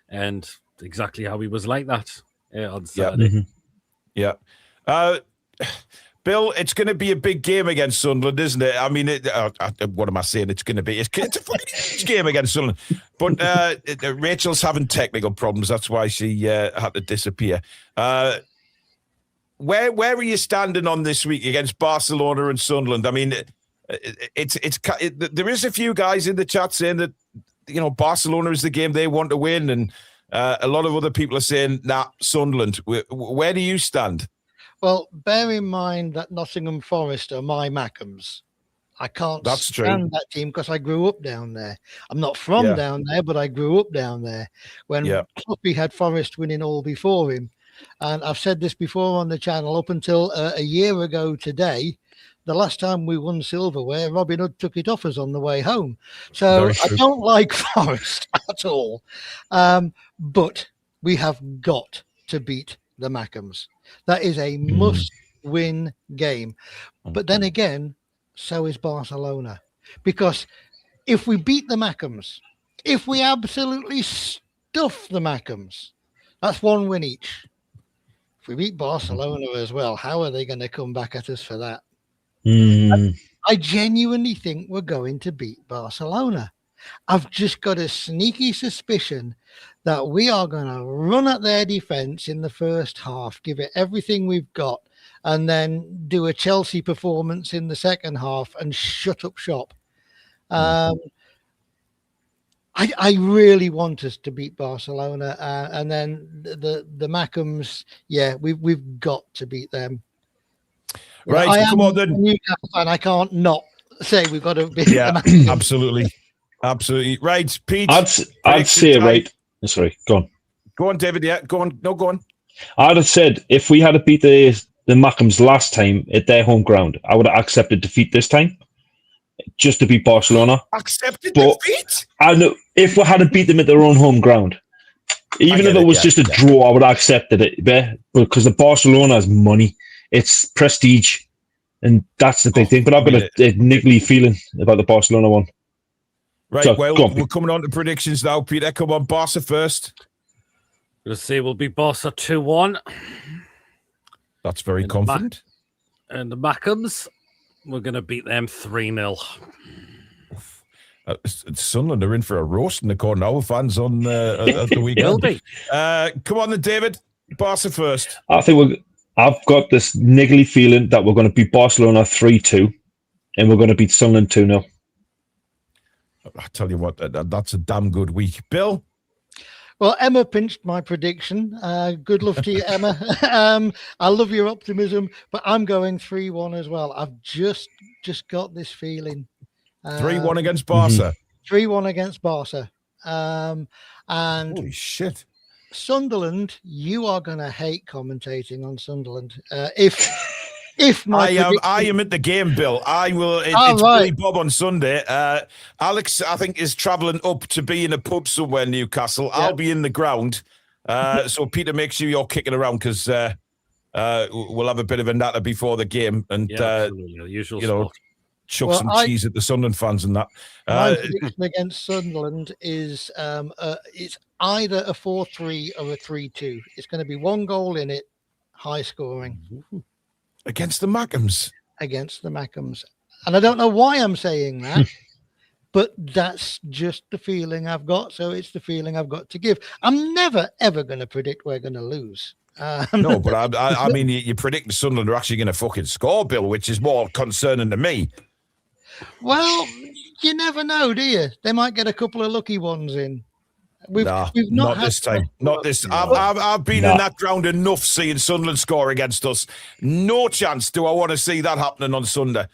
Speaker 8: And exactly how he was like that on Saturday.
Speaker 1: Yeah. Bill, it's going to be a big game against Sunderland, isn't it? I mean, what am I saying? It's going to be. It's a fucking huge game against Sunderland. But Rachel's having technical problems. That's why she had to disappear. Where are you standing on this week against Barcelona and Sunderland? I mean, there is a few guys in the chat saying that, you know, Barcelona is the game they want to win, and a lot of other people are saying, nah, Sunderland. Where do you stand?
Speaker 10: Well, bear in mind that Nottingham Forest are my Mackems. I can't stand that team because I grew up down there. I'm not from down there, but I grew up down there when Kloppy had Forest winning all before him. And I've said this before on the channel, up until a year ago today, the last time we won silverware, Robin Hood took it off us on the way home. So I don't like Forest at all. But we have got to beat the Mackems. That is a must-win game. But then again, so is Barcelona. Because if we beat the Mackems, if we absolutely stuff the Mackems, that's one win each. If we beat Barcelona as well, how are they going to come back at us for that? I genuinely think we're going to beat Barcelona. I've just got a sneaky suspicion that we are going to run at their defence in the first half, give it everything we've got, and then do a Chelsea performance in the second half and shut up shop. I really want us to beat Barcelona, and then the Mackems, we've got to beat them.
Speaker 1: Right, come on then.
Speaker 10: Newcastle fan, I can't not say we've got to beat them.
Speaker 1: Absolutely. Right, Pete.
Speaker 9: I'd say right. Sorry, go on.
Speaker 1: Go on, David. Yeah, go on. No, go on.
Speaker 9: I'd have said if we had beat the Mackems last time at their home ground, I would have accepted defeat this time, just to beat Barcelona.
Speaker 1: Accepted defeat?
Speaker 9: I know if we had beat them at their own home ground, even if it was just a draw, I would have accepted it. Because the Barcelona is money, it's prestige, and that's the big thing. But I've got a niggly feeling about the Barcelona one.
Speaker 1: Right, so, we're coming on to predictions now, Peter. Come on, Barca first.
Speaker 8: I'm going to say we'll be Barca 2-1.
Speaker 1: That's very confident.
Speaker 8: And the Mackems, we're going to beat them 3-0.
Speaker 1: Sunderland are in for a roast in the corner. Our fans on the weekend. Come on then, David. Barca first.
Speaker 9: I've got this niggly feeling that we're going to beat Barcelona 3-2, and we're going to beat Sunderland 2-0.
Speaker 1: I tell you what, that's a damn good week. Bill?
Speaker 10: Well, Emma pinched my prediction. Good luck to you, Emma. I love your optimism, but I'm going 3-1 as well. I've just got this feeling.
Speaker 1: 3-1 against Barca?
Speaker 10: 3-1 against Barca. And
Speaker 1: holy shit.
Speaker 10: Sunderland, you are going to hate commentating on Sunderland. If
Speaker 1: I am at the game, Bill. I will. It's Billy Bob on Sunday. Alex, I think, is travelling up to be in a pub somewhere in Newcastle. Yep. I'll be in the ground. So Peter, make sure you're kicking around, because we'll have a bit of a natter before the game, and
Speaker 8: usual
Speaker 1: spot. Chuck some cheese at the Sunderland fans and that.
Speaker 10: My prediction against Sunderland is it's either a 4-3 or a 3-2. It's going to be one goal in it, high scoring.
Speaker 1: Against the Mackems.
Speaker 10: And I don't know why I'm saying that, but that's just the feeling I've got. So it's the feeling I've got to give. I'm never, ever going to predict we're going to lose.
Speaker 1: No, but I mean, you predict Sunderland are actually going to fucking score, Bill, which is more concerning to me.
Speaker 10: Well, you never know, do you? They might get a couple of lucky ones in. We've not
Speaker 1: this time. Not this. I've been in that ground enough seeing Sunderland score against us. No chance do I want to see that happening on Sunday.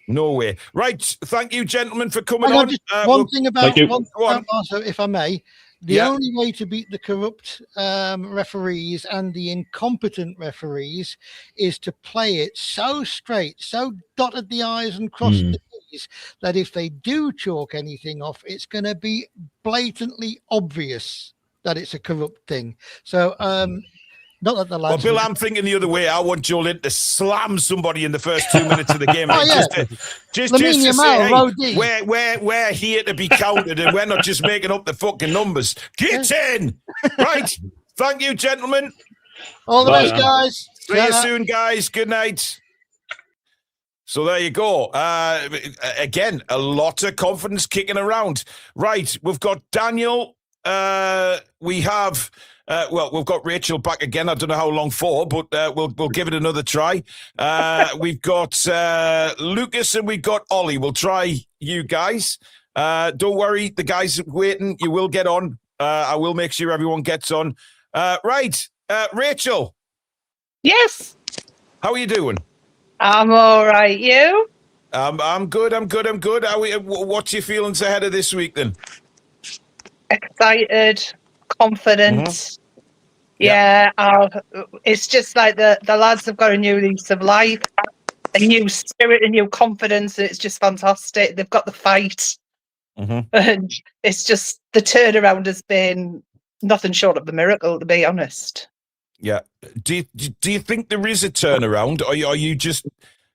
Speaker 1: No way. Right. Thank you, gentlemen, for coming on.
Speaker 10: One thing about Barca, if I may. The only way to beat the corrupt referees and the incompetent referees is to play it so straight, so dotted the I's and crossed the T's, that if they do chalk anything off, it's going to be blatantly obvious. that it's a corrupt thing. So, not that the lads.
Speaker 1: Well, Bill, I'm thinking the other way. I want Joe Linton to slam somebody in the first 2 minutes of the game. Just to say, hey, we're here to be counted, and we're not just making up the fucking numbers. Get in, right? Thank you, gentlemen.
Speaker 10: All the best, guys.
Speaker 1: See you soon, guys. Good night. So there you go. Again, a lot of confidence kicking around. Right, we've got Daniel. We have, we've got Rachel back again. I don't know how long for, but we'll give it another try. We've got Lucas and we've got Ollie. We'll try you guys. Don't worry, the guys waiting. You will get on. I will make sure everyone gets on. Right, Rachel.
Speaker 11: Yes.
Speaker 1: How are you doing?
Speaker 11: I'm all right. You?
Speaker 1: I'm good. What's your feelings ahead of this week then?
Speaker 11: Excited, confident. Yeah, it's just like the lads have got a new lease of life, a new spirit, a new confidence. And it's just fantastic. They've got the fight. And it's just the turnaround has been nothing short of the miracle, to be honest.
Speaker 1: Yeah. Do you think there is a turnaround? Or are you just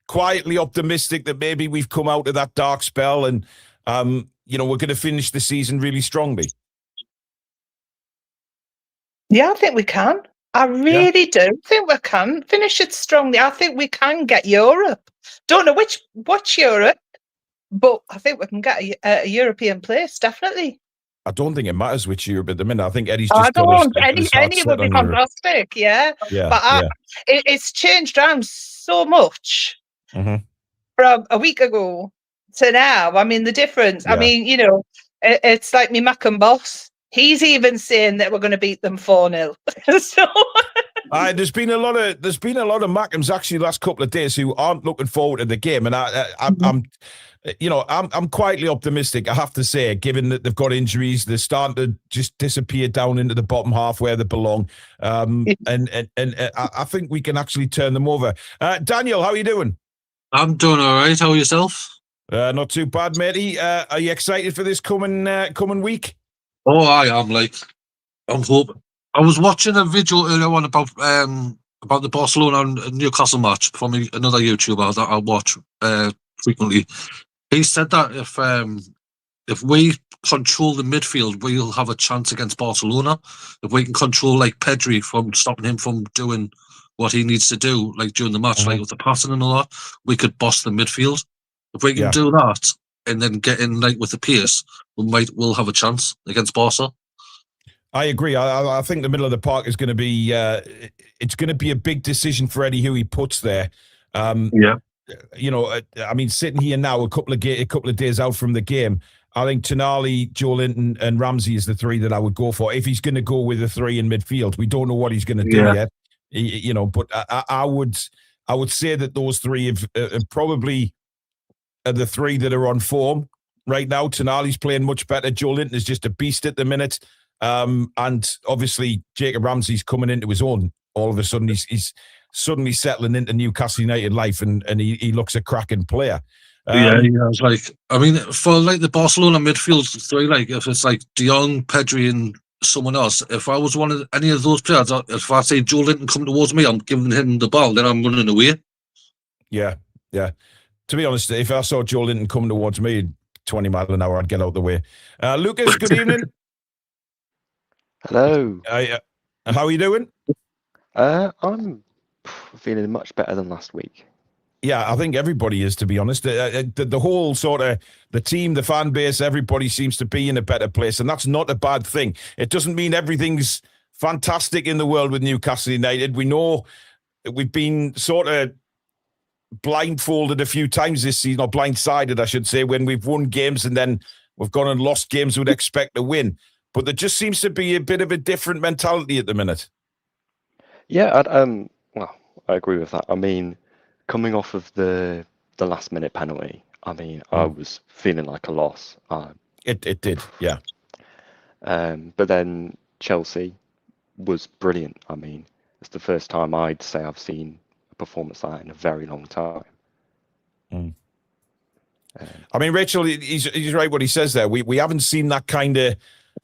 Speaker 1: quietly optimistic that maybe we've come out of that dark spell and, we're going to finish the season really strongly?
Speaker 11: Yeah, I think we can. I really do think we can finish it strongly. I think we can get Europe. Don't know which Europe, but I think we can get a European place, definitely.
Speaker 1: I don't think it matters which Europe at the minute. I think Eddie's
Speaker 11: I
Speaker 1: just
Speaker 11: don't. Any would be fantastic, yeah. But it's changed around so much from a week ago to now. I mean, the difference. I mean, it's like me Mackham boss. He's even saying that we're going to beat them 4-0. So.
Speaker 1: There's been a lot of Mackhams actually the last couple of days who aren't looking forward to the game, and I'm quietly optimistic. I have to say, given that they've got injuries, they're starting to just disappear down into the bottom half where they belong, and I think we can actually turn them over. Daniel, how are you doing?
Speaker 12: I'm doing all right. How are yourself?
Speaker 1: Not too bad, matey. Are you excited for this coming week?
Speaker 12: Oh, I am. I'm hoping. I was watching a video earlier on about the Barcelona and Newcastle match from another YouTuber that I watch frequently. He said that if we control the midfield, we'll have a chance against Barcelona. If we can control Pedri from stopping him from doing what he needs to do, during the match, with the passing and all that, we could boss the midfield. If we can do that and then get in with the pace, we'll have a chance against Barca.
Speaker 1: I agree. I think the middle of the park is going to be it's going to be a big decision for Eddie Howe he puts there. I mean, sitting here now, a couple of days out from the game, I think Tonali, Joe Linton, and Ramsey is the three that I would go for. If he's going to go with the three in midfield, we don't know what he's going to do yet. But I would say that those three have probably are the three that are on form right now. Tonali's playing much better. Joe Linton is just a beast at the minute. And obviously Jacob Ramsey's coming into his own. All of a sudden, he's suddenly settling into Newcastle United life, and he looks a cracking player.
Speaker 12: He was for the Barcelona midfield three, if it's De Jong, Pedri, and someone else, if I was any of those players, if I say Joe Linton come towards me, I'm giving him the ball, then I'm running away.
Speaker 1: Yeah. To be honest, if I saw Joe Linton coming towards me 20 miles an hour, I'd get out of the way. Lucas, good evening.
Speaker 13: Hello.
Speaker 1: How are you doing?
Speaker 13: I'm feeling much better than last week.
Speaker 1: Yeah, I think everybody is, to be honest. The whole sort of the team, the fan base, everybody seems to be in a better place, and that's not a bad thing. It doesn't mean everything's fantastic in the world with Newcastle United. We know we've been sort of blindfolded a few times this season, or blindsided, I should say, when we've won games and then we've gone and lost games we'd expect to win. But there just seems to be a bit of a different mentality at the minute.
Speaker 13: Yeah, I agree with that. I mean, coming off of the last minute penalty, I mean, I was feeling like a loss.
Speaker 1: It did, yeah.
Speaker 13: But then Chelsea was brilliant. I mean, it's the first time I'd say I've seen a performance like that in a very long time.
Speaker 1: I mean, Rachel, he's right what he says there. We haven't seen that kind of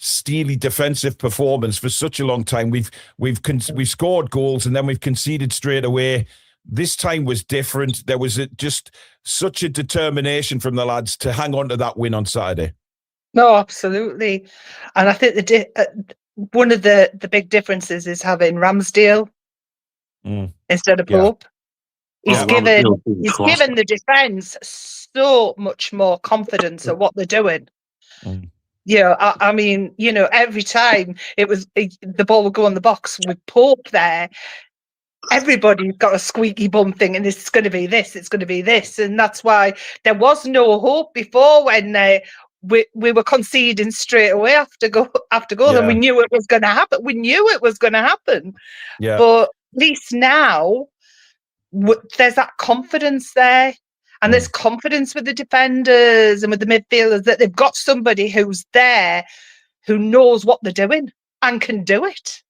Speaker 1: steely defensive performance for such a long time. We've scored goals and then we've conceded straight away. This time was different. There was just such a determination from the lads to hang on to that win on Saturday.
Speaker 11: No, absolutely. And I think one of the big differences is having Ramsdale instead of Pope. He's given the defence so much more confidence at what they're doing. I mean, every time the ball would go on the box with Pope there, everybody's got a squeaky bum thing, and it's going to be this, it's going to be this. And that's why there was no hope before when we were conceding straight away after goal, and we knew it was going to happen. We knew it was going to happen. Yeah. But at least now, there's that confidence there. And there's confidence with the defenders and with the midfielders that they've got somebody who's there who knows what they're doing and can do it.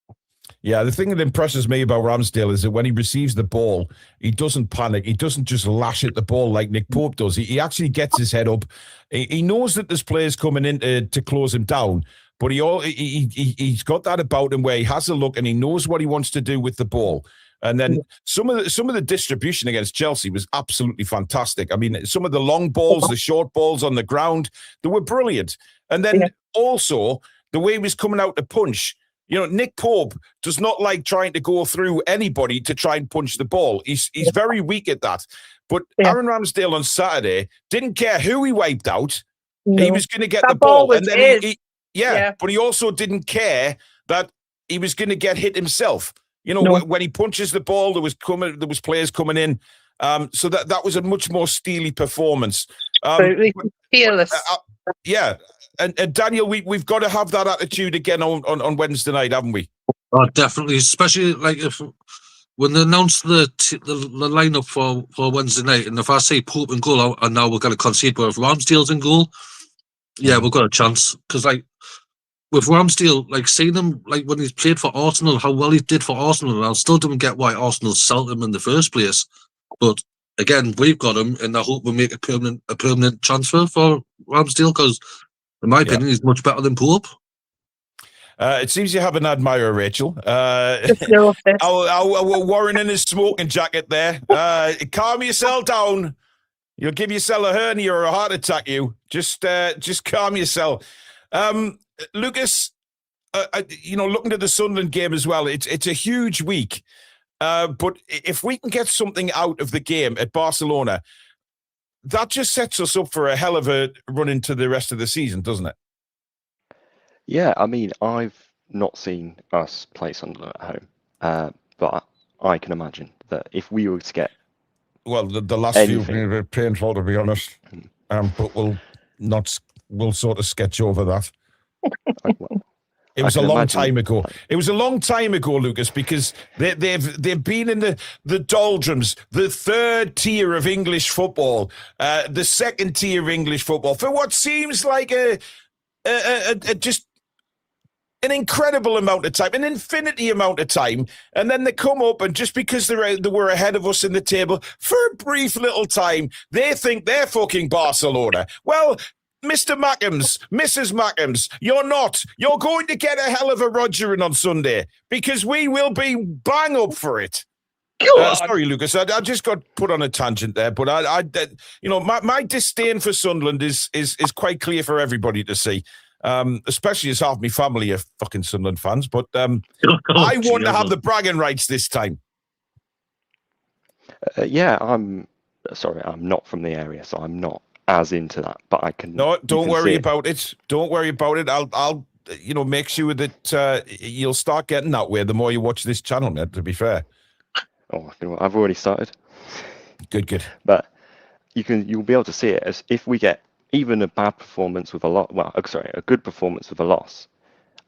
Speaker 1: Yeah, the thing that impresses me about Ramsdale is that when he receives the ball, he doesn't panic. He doesn't just lash at the ball like Nick Pope does. He actually gets his head up. He knows that there's players coming in to close him down, but he's got that about him where he has a look and he knows what he wants to do with the ball. And then some of the distribution against Chelsea was absolutely fantastic. I mean, some of the long balls, the short balls on the ground, they were brilliant. And then also the way he was coming out to punch. Nick Pope does not like trying to go through anybody to try and punch the ball. He's very weak at that. But Aaron Ramsdale on Saturday didn't care who he wiped out. No. He was going to get the ball. And then but he also didn't care that he was going to get hit himself. When he punches the ball, there was players coming in. So that was a much more steely performance.
Speaker 11: Fearless.
Speaker 1: And Daniel, we've got to have that attitude again on Wednesday night, haven't we?
Speaker 12: Oh, definitely, especially when they announced the lineup for Wednesday night, and if I say Pope in goal, and now we're going to concede, but if Ramsdale's in goal, we've got a chance. Because with Ramsdale, seeing him when he's played for Arsenal, how well he did for Arsenal, and I still don't get why Arsenal sold him in the first place. But again, we've got him, and I hope we make a permanent transfer for Ramsdale, because in my opinion, he's much better than Pope.
Speaker 1: It seems you have an admirer, Rachel. Warren in his smoking jacket there. Calm yourself down. You'll give yourself a hernia or a heart attack. Just calm yourself. Lucas, looking at the Sunderland game as well, it's a huge week. But if we can get something out of the game at Barcelona, that just sets us up for a hell of a run into the rest of the season, doesn't it?
Speaker 13: Yeah, I mean, I've not seen us play Sunderland at home, but I can imagine that if we were to get
Speaker 1: the last few have been a bit painful, to be honest, but we'll sort of sketch over that. It was a long time ago. It was a long time ago, Lucas, because they've been in the doldrums, the third tier of English football, the second tier of English football, for what seems like a just an incredible amount of time, an infinity amount of time, and then they come up, and just because they were ahead of us in the table for a brief little time, they think they're fucking Barcelona. Well, Mr. Mackems, Mrs. Mackems, you're not. You're going to get a hell of a Rogering on Sunday, because we will be bang up for it. Sorry, Lucas, I just got put on a tangent there, but my disdain for Sunderland is quite clear for everybody to see, especially as half my family are fucking Sunderland fans. But I want to have the bragging rights this time.
Speaker 13: I'm not from the area, so I'm not as into that, but I can.
Speaker 1: No, don't worry about it. Don't worry about it. I'll make sure that you'll start getting that way the more you watch this channel, man, to be fair.
Speaker 13: Oh, I've already started.
Speaker 1: Good.
Speaker 13: But you'll be able to see it as if we get even a bad performance with a good performance with a loss.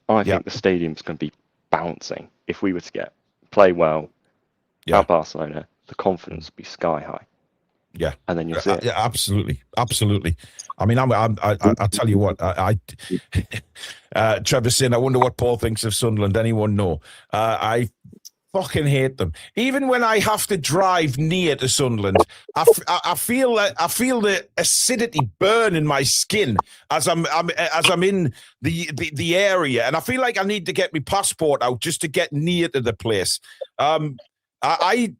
Speaker 13: I think the stadium's going to be bouncing. If we were to play well at Barcelona, the confidence would be sky high.
Speaker 1: Yeah,
Speaker 13: and then you'll see it.
Speaker 1: Yeah, absolutely. I mean, I tell you what, Trevor's saying, I wonder what Paul thinks of Sunderland. Anyone know? fucking hate them. Even when I have to drive near to Sunderland, I feel the acidity burn in my skin as I'm in the area, and I feel like I need to get my passport out just to get near to the place. I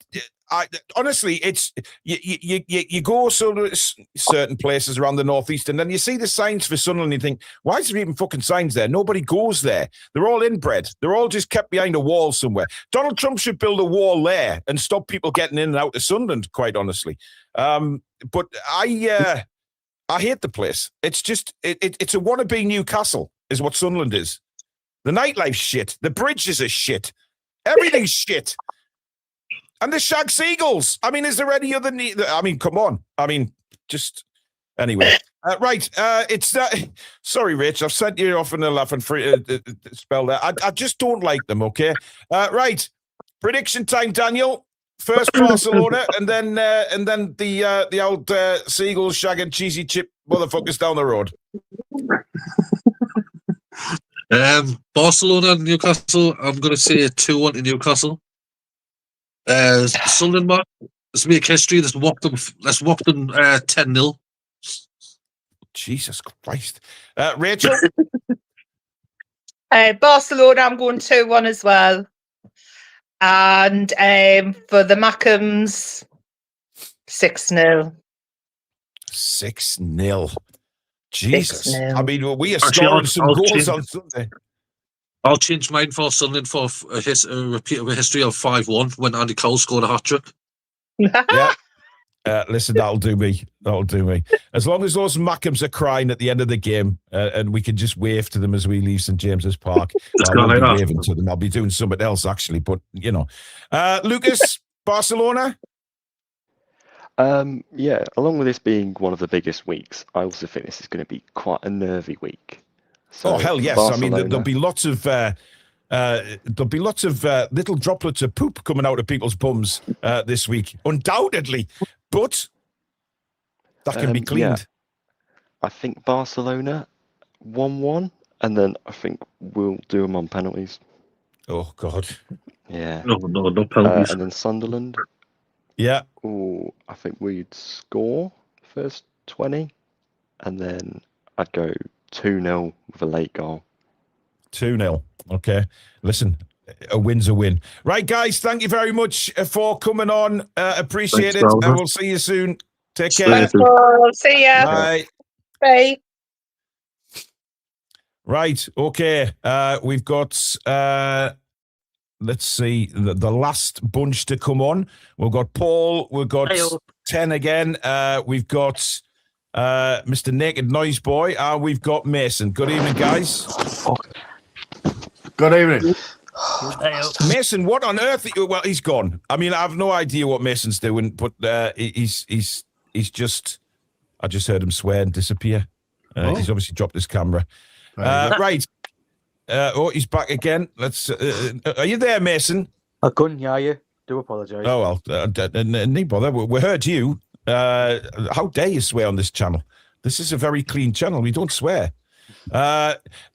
Speaker 1: honestly, it's you go certain places around the northeast, and then you see the signs for Sunderland, and you think, why is there even fucking signs there? Nobody goes there. They're all inbred. They're all just kept behind a wall somewhere. Donald Trump should build a wall there and stop people getting in and out of Sunderland, quite honestly. But I hate the place. It's just it's a wannabe Newcastle, is what Sunderland is. The nightlife's shit. The bridges are shit. Everything's shit. And the Shag Seagulls. I mean, is there any other need? I mean, come on. I mean, just anyway. Right. It's sorry, Rich. I've sent you off in a laughing free spell there. I just don't like them. Okay. Right. Prediction time, Daniel. First Barcelona, and then the old Seagulls shagging cheesy chip motherfuckers down the road.
Speaker 12: Barcelona, Newcastle. I'm going to say 2-1 to Newcastle. Sunderland, Mark. Let's make history. Let's whop them 10-0.
Speaker 1: Jesus Christ. Rachel?
Speaker 11: Barcelona, I'm going 2-1 as well. And for the Mackhams, 6-0.
Speaker 1: 6-0. Jesus.
Speaker 11: 6-0.
Speaker 1: I mean, we are scoring some goals on Sunday.
Speaker 12: I'll change mine for Sunderland for a repeat of a history of 5-1 when Andy Cole scored a hat-trick.
Speaker 1: Yeah. Listen, that'll do me. That'll do me. As long as those Mackhams are crying at the end of the game and we can just wave to them as we leave St. James's Park. I won't be waving to them. I'll be doing something else, actually. But, you know. Lucas, Barcelona?
Speaker 13: Yeah, along with this being one of the biggest weeks, I also think this is going to be quite a nervy week. So
Speaker 1: hell yes!
Speaker 13: Barcelona,
Speaker 1: I mean, there'll be lots of little droplets of poop coming out of people's bums this week, undoubtedly. But that can be cleaned.
Speaker 13: Yeah. I think Barcelona 1-1, and then I think we'll do them on penalties.
Speaker 1: Oh God!
Speaker 13: Yeah.
Speaker 12: No penalties.
Speaker 13: And then Sunderland.
Speaker 1: Yeah.
Speaker 13: Oh, I think we'd score first 20, and then I'd go 2-0 with a late goal.
Speaker 1: 2-0. Okay. Listen, a win's a win. Right, guys, thank you very much for coming on. Appreciate it. And we'll see you soon. Take care.
Speaker 11: See ya.
Speaker 1: Bye.
Speaker 11: Bye.
Speaker 1: Right. Okay. We've got, let's see, the last bunch to come on. We've got Paul. We've got 10 again. We've got Mr. Naked Noise Boy, and we've got Mason. Good evening, guys.
Speaker 14: Good evening.
Speaker 1: Mason, what on earth? Well, he's gone. I mean, I have no idea what Mason's doing, but he's just. I just heard him swear and disappear. He's obviously dropped his camera. Right. He's back again. Let's. Are you there, Mason?
Speaker 15: I couldn't hear you. Do apologise.
Speaker 1: Oh well, no bother. We heard you. How dare you swear on this channel? This is a very clean channel. We don't swear.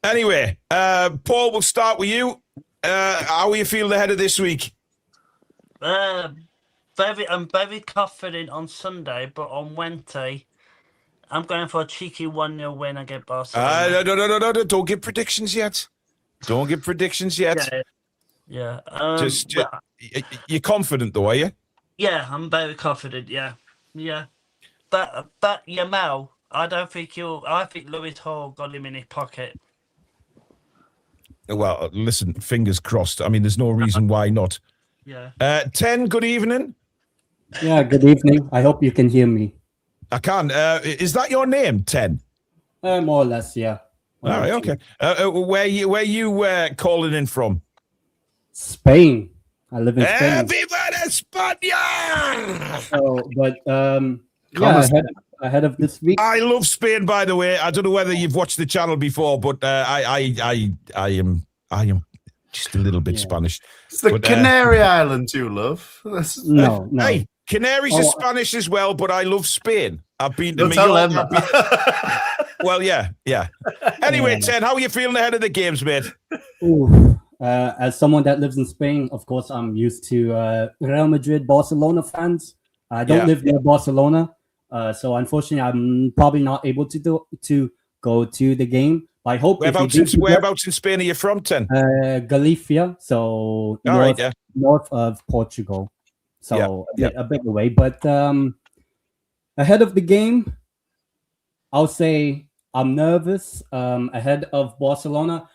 Speaker 1: Anyway, Paul, we'll start with you. How are you feeling ahead of this week?
Speaker 16: I'm very confident on Sunday, but on Wednesday, I'm going for a cheeky 1-0 win against Barcelona.
Speaker 1: No. Don't give predictions yet. Don't give predictions yet.
Speaker 16: Yeah.
Speaker 1: You're confident, though, are you?
Speaker 16: Yeah, I'm very confident. Yeah. But Yamal, I think Lewis Hall got him in his pocket.
Speaker 1: Well, listen, fingers crossed. I mean, there's no reason why not.
Speaker 16: Yeah.
Speaker 1: 10, good evening.
Speaker 17: Yeah, good evening. I hope you can hear me.
Speaker 1: I can. Is that your name, 10?
Speaker 17: More or less, yeah.
Speaker 1: All right, okay. Where you calling in from?
Speaker 17: Spain. I live in Spain.
Speaker 1: Viva España!
Speaker 17: So, but ahead of this week.
Speaker 1: I love Spain, by the way. I don't know whether you've watched the channel before, but I am just a little bit Spanish.
Speaker 14: It's the Canary Islands you love.
Speaker 17: No.
Speaker 1: Hey, Canaries are Spanish as well, but I love Spain. I've been to
Speaker 14: Mallorca.
Speaker 1: Well, yeah. Anyway, 10, how are you feeling ahead of the games, mate?
Speaker 17: Ooh, As someone that lives in Spain, of course, I'm used to Real Madrid, Barcelona fans. I don't live near Barcelona, so unfortunately, I'm probably not able to go to the game. But I hope.
Speaker 1: Whereabouts in Spain are you from, Ten?
Speaker 17: Galicia, so north of Portugal, so a bit away. But ahead of the game, I'll say I'm nervous. Ahead of Barcelona,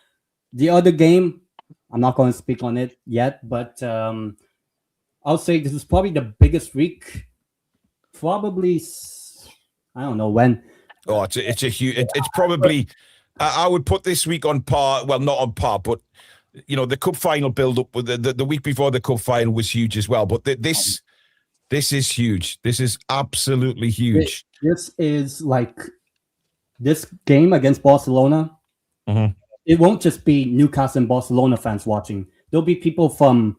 Speaker 17: the other game, I'm not going to speak on it yet, but I'll say this is probably the biggest week. Probably, I don't know when.
Speaker 1: Oh, it's a huge. It's probably. I would put this week on par. Well, not on par, but the cup final build-up with the week before the cup final was huge as well. But this is huge. This is absolutely huge.
Speaker 17: This is like this game against Barcelona.
Speaker 1: Mm-hmm.
Speaker 17: It won't just be Newcastle and Barcelona fans watching. There'll be people from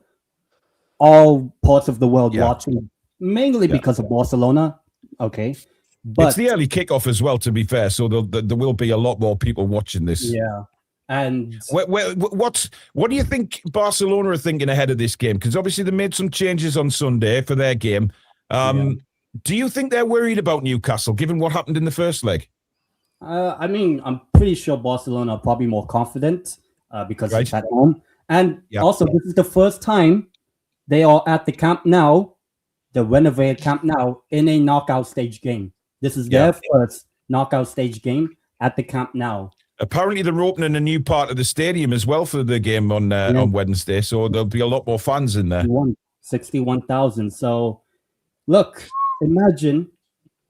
Speaker 17: all parts of the world watching, mainly because of Barcelona. Okay. But
Speaker 1: it's the early kickoff as well, to be fair. So there will be a lot more people watching this.
Speaker 17: Yeah. And
Speaker 1: what do you think Barcelona are thinking ahead of this game? Because obviously they made some changes on Sunday for their game. Do you think they're worried about Newcastle, given what happened in the first leg?
Speaker 17: I mean, I'm pretty sure Barcelona are probably more confident because it's at home. And also, this is the first time they are at the Camp Nou, the renovated Camp Nou, in a knockout stage game. This is their first knockout stage game at the Camp Nou.
Speaker 1: Apparently, they're opening a new part of the stadium as well for the game on Wednesday, so there'll be a lot more fans in there.
Speaker 17: 61,000. So, look, imagine,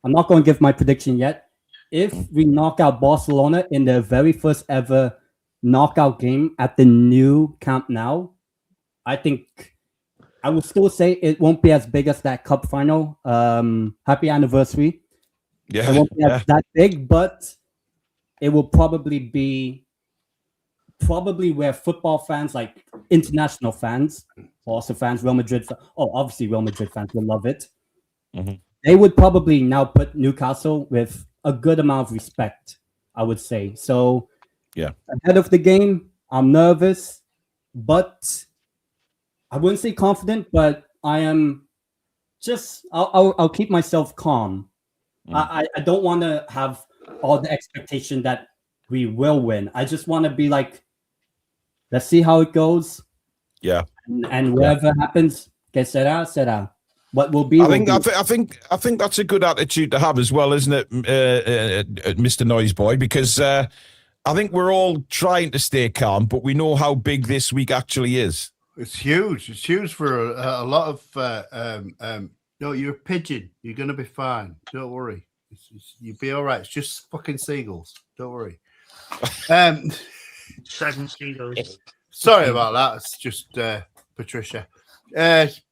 Speaker 17: I'm not going to give my prediction yet. If we knock out Barcelona in their very first ever knockout game at the new Camp Nou, I think I would still say it won't be as big as that cup final. Happy anniversary.
Speaker 1: Yeah,
Speaker 17: it won't be that big, but it will probably be where football fans, like international fans, also fans, Real Madrid. Obviously Real Madrid fans will love it.
Speaker 1: Mm-hmm.
Speaker 17: They would probably now put Newcastle with a good amount of respect, I would say. So, ahead of the game, I'm nervous, but I wouldn't say confident, but I am just. I'll keep myself calm. I don't want to have all the expectation that we will win. I just want to be like, let's see how it goes.
Speaker 1: Yeah.
Speaker 17: And whatever happens, que será. What will be?
Speaker 1: I think that's a good attitude to have as well, isn't it, Mr. Noiseboy? Because I think we're all trying to stay calm, but we know how big this week actually is.
Speaker 14: It's huge. It's huge for a lot of. No, you're a pigeon. You're gonna be fine. Don't worry. You'll be all right. It's just fucking seagulls. Don't worry.
Speaker 16: 7 seagulls.
Speaker 14: Sorry about that. It's just Patricia.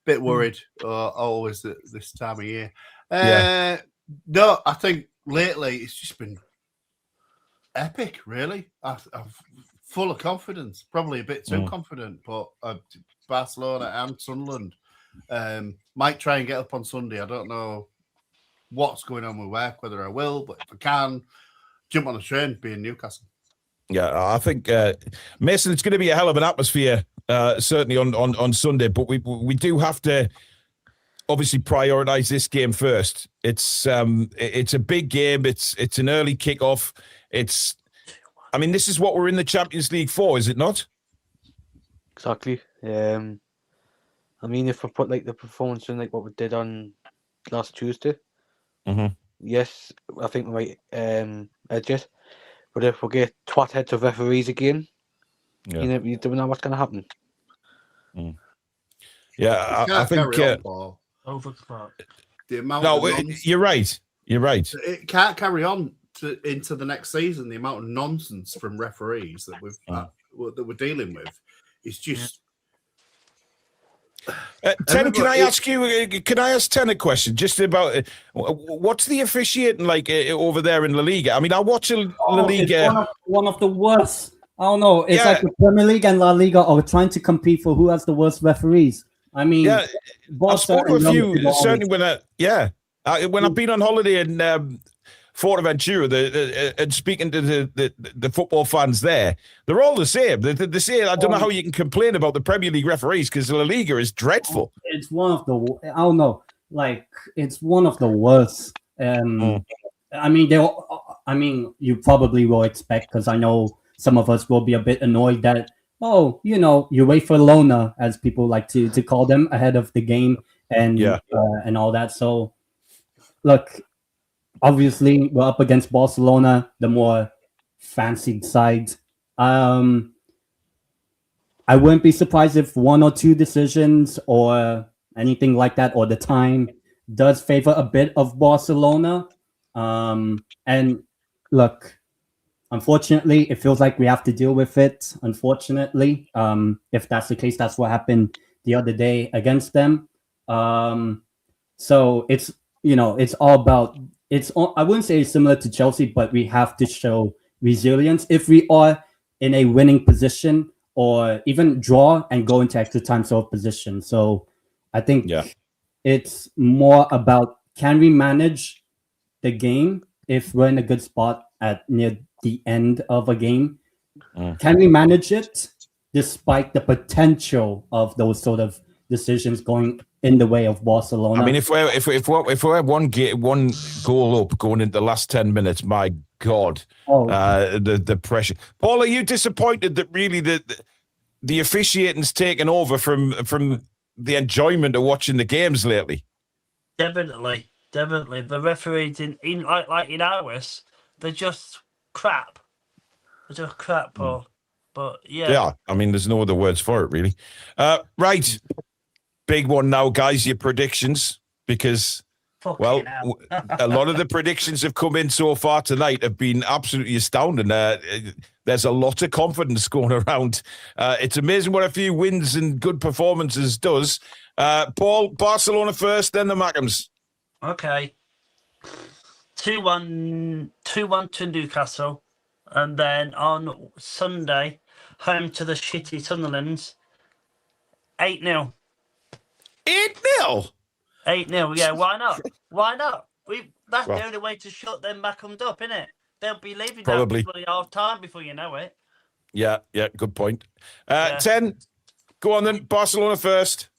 Speaker 14: Bit worried. Always at this time of year. No, I think lately it's just been epic. Really, I'm full of confidence. Probably a bit too confident, but Barcelona and Sunderland. Might try and get up on Sunday. I don't know what's going on with work, whether I will, but if I can, jump on the train, be in Newcastle.
Speaker 1: Yeah, I think Mason, it's going to be a hell of an atmosphere, certainly on Sunday. But we do have to obviously prioritise this game first. It's a big game. It's an early kickoff. I mean, this is what we're in the Champions League for, is it not?
Speaker 15: Exactly. I mean, if we put like the performance in like what we did on last Tuesday, yes, I think we might edge it. But if we get twat heads of referees again, you don't know what's going to happen.
Speaker 1: Yeah, I think. You're right. You're right.
Speaker 14: It can't carry on into the next season. The amount of nonsense from referees that we're dealing with is just.
Speaker 1: Ten, can I ask Ten a question just about what's the officiating like over there in La Liga? I mean, I watch La Liga.
Speaker 17: It's one of the worst. I don't know. It's like the Premier League and La Liga are trying to compete for who has the worst referees. I mean,
Speaker 1: I've spoken to a few. Certainly when I've been on holiday in Fuerteventura, and speaking to the football fans there, they're all the same. They say, I don't know how you can complain about the Premier League referees because La Liga is dreadful.
Speaker 17: It's one of the, I don't know, like, it's one of the worst. I mean, you probably will expect, because I know some of us will be a bit annoyed that, oh, you know, you wait for Lona, as people like to call them, ahead of the game and all that. So, look, obviously, we're up against Barcelona, the more fancied side. I wouldn't be surprised if one or two decisions or anything like that, or the time, does favor a bit of Barcelona. And look, unfortunately, it feels like we have to deal with it. Unfortunately, if that's the case, that's what happened the other day against them. So it's, you know, it's all about, I wouldn't say it's similar to Chelsea, but we have to show resilience if we are in a winning position, or even draw and go into extra time sort of position. So I think it's more about, can we manage the game if we're in a good spot at near the end of a game? Can we manage it despite the potential of those sort of decisions going in the way of Barcelona?
Speaker 1: I mean, if we're one goal up going into the last 10 minutes, my God, the pressure. Paul, are you disappointed that really the officiating's taken over from the enjoyment of watching the games lately?
Speaker 16: Definitely. The referees in like in ours, they're just crap. They're just crap, Paul. But yeah.
Speaker 1: Yeah, I mean, there's no other words for it, really. Right. Big one now, guys, your predictions, because, well, a lot of the predictions have come in so far tonight have been absolutely astounding. There's a lot of confidence going around. It's amazing what a few wins and good performances does. Paul, Barcelona first, then the Mackems.
Speaker 16: Okay. 2-1 to Newcastle, and then on Sunday, home to the shitty Sunderlands, 8-0.
Speaker 1: 8-0?
Speaker 16: 8-0, yeah, why not? Why not? That's the only way to shut them Mackems up, isn't it? They'll be leaving
Speaker 1: Probably.
Speaker 16: that half time before you know it.
Speaker 1: Yeah, good point. 10, go on then, Barcelona first.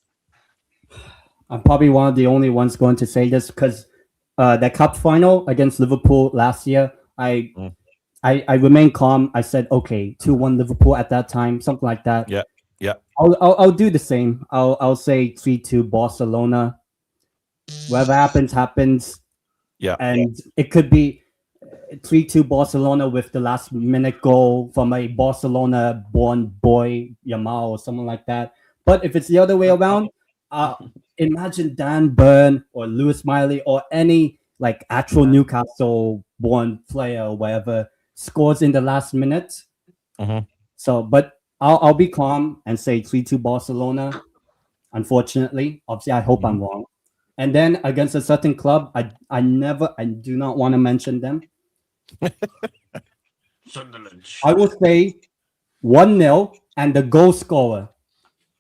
Speaker 17: I'm probably one of the only ones going to say this, because the cup final against Liverpool last year, I remained calm. I said, okay, 2-1 Liverpool at that time, something like that.
Speaker 1: Yeah.
Speaker 17: I'll do the same. I'll say 3-2 Barcelona. Whatever happens.
Speaker 1: Yeah.
Speaker 17: And it could be 3-2 Barcelona with the last minute goal from a Barcelona-born boy, Yamal, or someone like that. But if it's the other way around, imagine Dan Burn or Lewis Miley or any like actual Newcastle-born player or whatever scores in the last minute. So, but I'll be calm and say 3-2 Barcelona. Unfortunately, obviously, I hope I'm wrong. And then against a certain club, I do not want to mention them.
Speaker 16: Sunderland.
Speaker 17: I will say 1-0 and the goal scorer.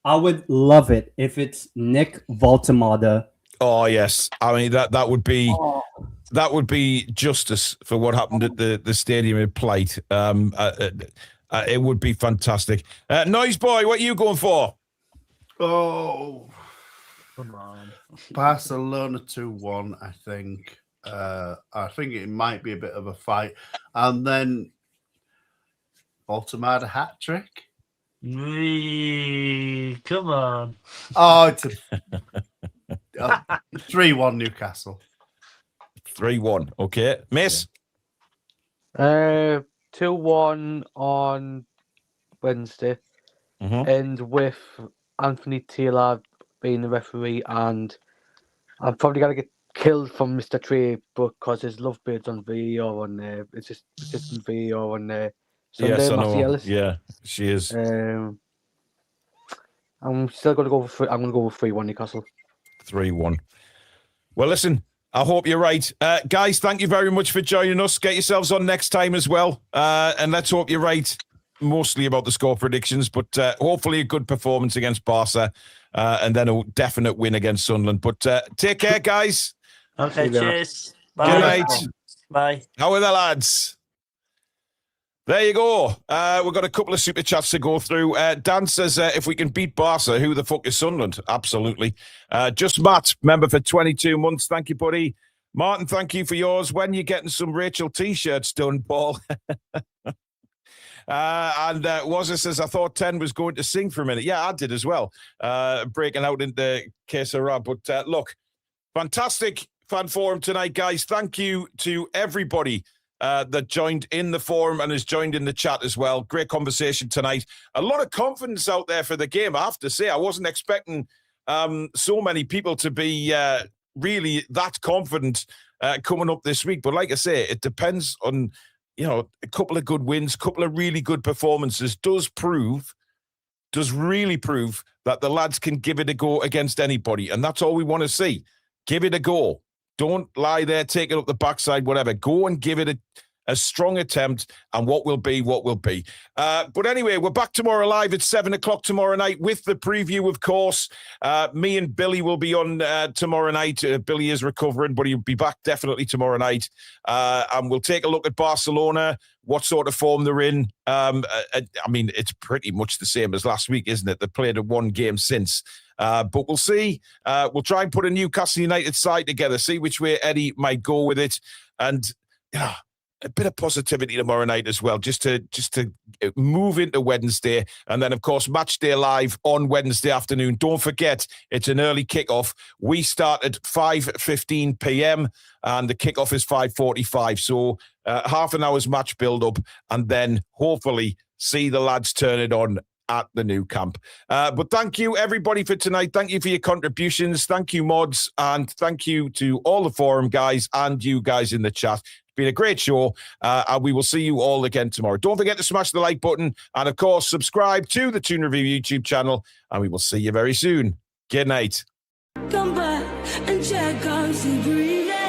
Speaker 17: I would love it if it's Nick Voltemade.
Speaker 1: Oh yes, I mean that would be justice for what happened at the stadium in Plate. It would be fantastic. Noise Boy, what are you going for?
Speaker 14: Oh,
Speaker 16: come on,
Speaker 14: Barcelona 2-1. I think. I think it might be a bit of a fight, and then Voltemade hat trick.
Speaker 16: Come on.
Speaker 14: Oh, it's 3-1 Newcastle.
Speaker 1: 3-1. Okay. Miss?
Speaker 15: 2-1 on Wednesday. And with Anthony Taylor being the referee, and I'm probably going to get killed from Mr. Trey because his lovebirds on VAR on there. It's just assistant VAR on there.
Speaker 1: Yes, I know. Yeah, she is.
Speaker 15: I'm still going to go for. I'm going to go with 3-1 Newcastle.
Speaker 1: 3-1. Well, listen. I hope you're right, guys. Thank you very much for joining us. Get yourselves on next time as well, and let's hope you're right. Mostly about the score predictions, but hopefully a good performance against Barca, and then a definite win against Sunderland. But take care, guys.
Speaker 16: Okay, cheers.
Speaker 1: Good night.
Speaker 16: Bye.
Speaker 1: How are the lads? There you go. We've got a couple of super chats to go through. Dan says, if we can beat Barca, who the fuck is Sunderland? Absolutely. Just Matt, member for 22 months. Thank you, buddy. Martin, thank you for yours. When you're getting some Rachel T-shirts done, Paul. And Wazza says, I thought 10 was going to sing for a minute. Yeah, I did as well. Breaking out into Que Sera. But look, fantastic fan forum tonight, guys. Thank you to everybody that joined in the forum and has joined in the chat as well. Great conversation tonight. A lot of confidence out there for the game, I have to say. I wasn't expecting so many people to be really that confident coming up this week. But like I say, it depends on, a couple of good wins, couple of really good performances does really prove that the lads can give it a go against anybody. And that's all we want to see. Give it a go. Don't lie there, take it up the backside, whatever. Go and give it a strong attempt, and what will be, what will be. But anyway, we're back tomorrow live at 7 o'clock tomorrow night with the preview, of course. Me and Billy will be on tomorrow night. Billy is recovering, but he'll be back definitely tomorrow night. And we'll take a look at Barcelona, what sort of form they're in. I mean, it's pretty much the same as last week, isn't it? They played one game since. But we'll see. We'll try and put a Newcastle United side together, see which way Eddie might go with it. And a bit of positivity tomorrow night as well, just to move into Wednesday. And then, of course, match day live on Wednesday afternoon. Don't forget, it's an early kickoff. We start at 5:15 p.m. and the kickoff is 5:45. So half an hour's match build-up, and then hopefully see the lads turn it on at the new camp. But thank you, everybody, for tonight. Thank you for your contributions. Thank you, mods. And thank you to all the forum guys and you guys in the chat. It's been a great show. And we will see you all again tomorrow. Don't forget to smash the like button. And, of course, subscribe to the Toon Review YouTube channel. And we will see you very soon. Good night.
Speaker 18: Come back and check out the breathing.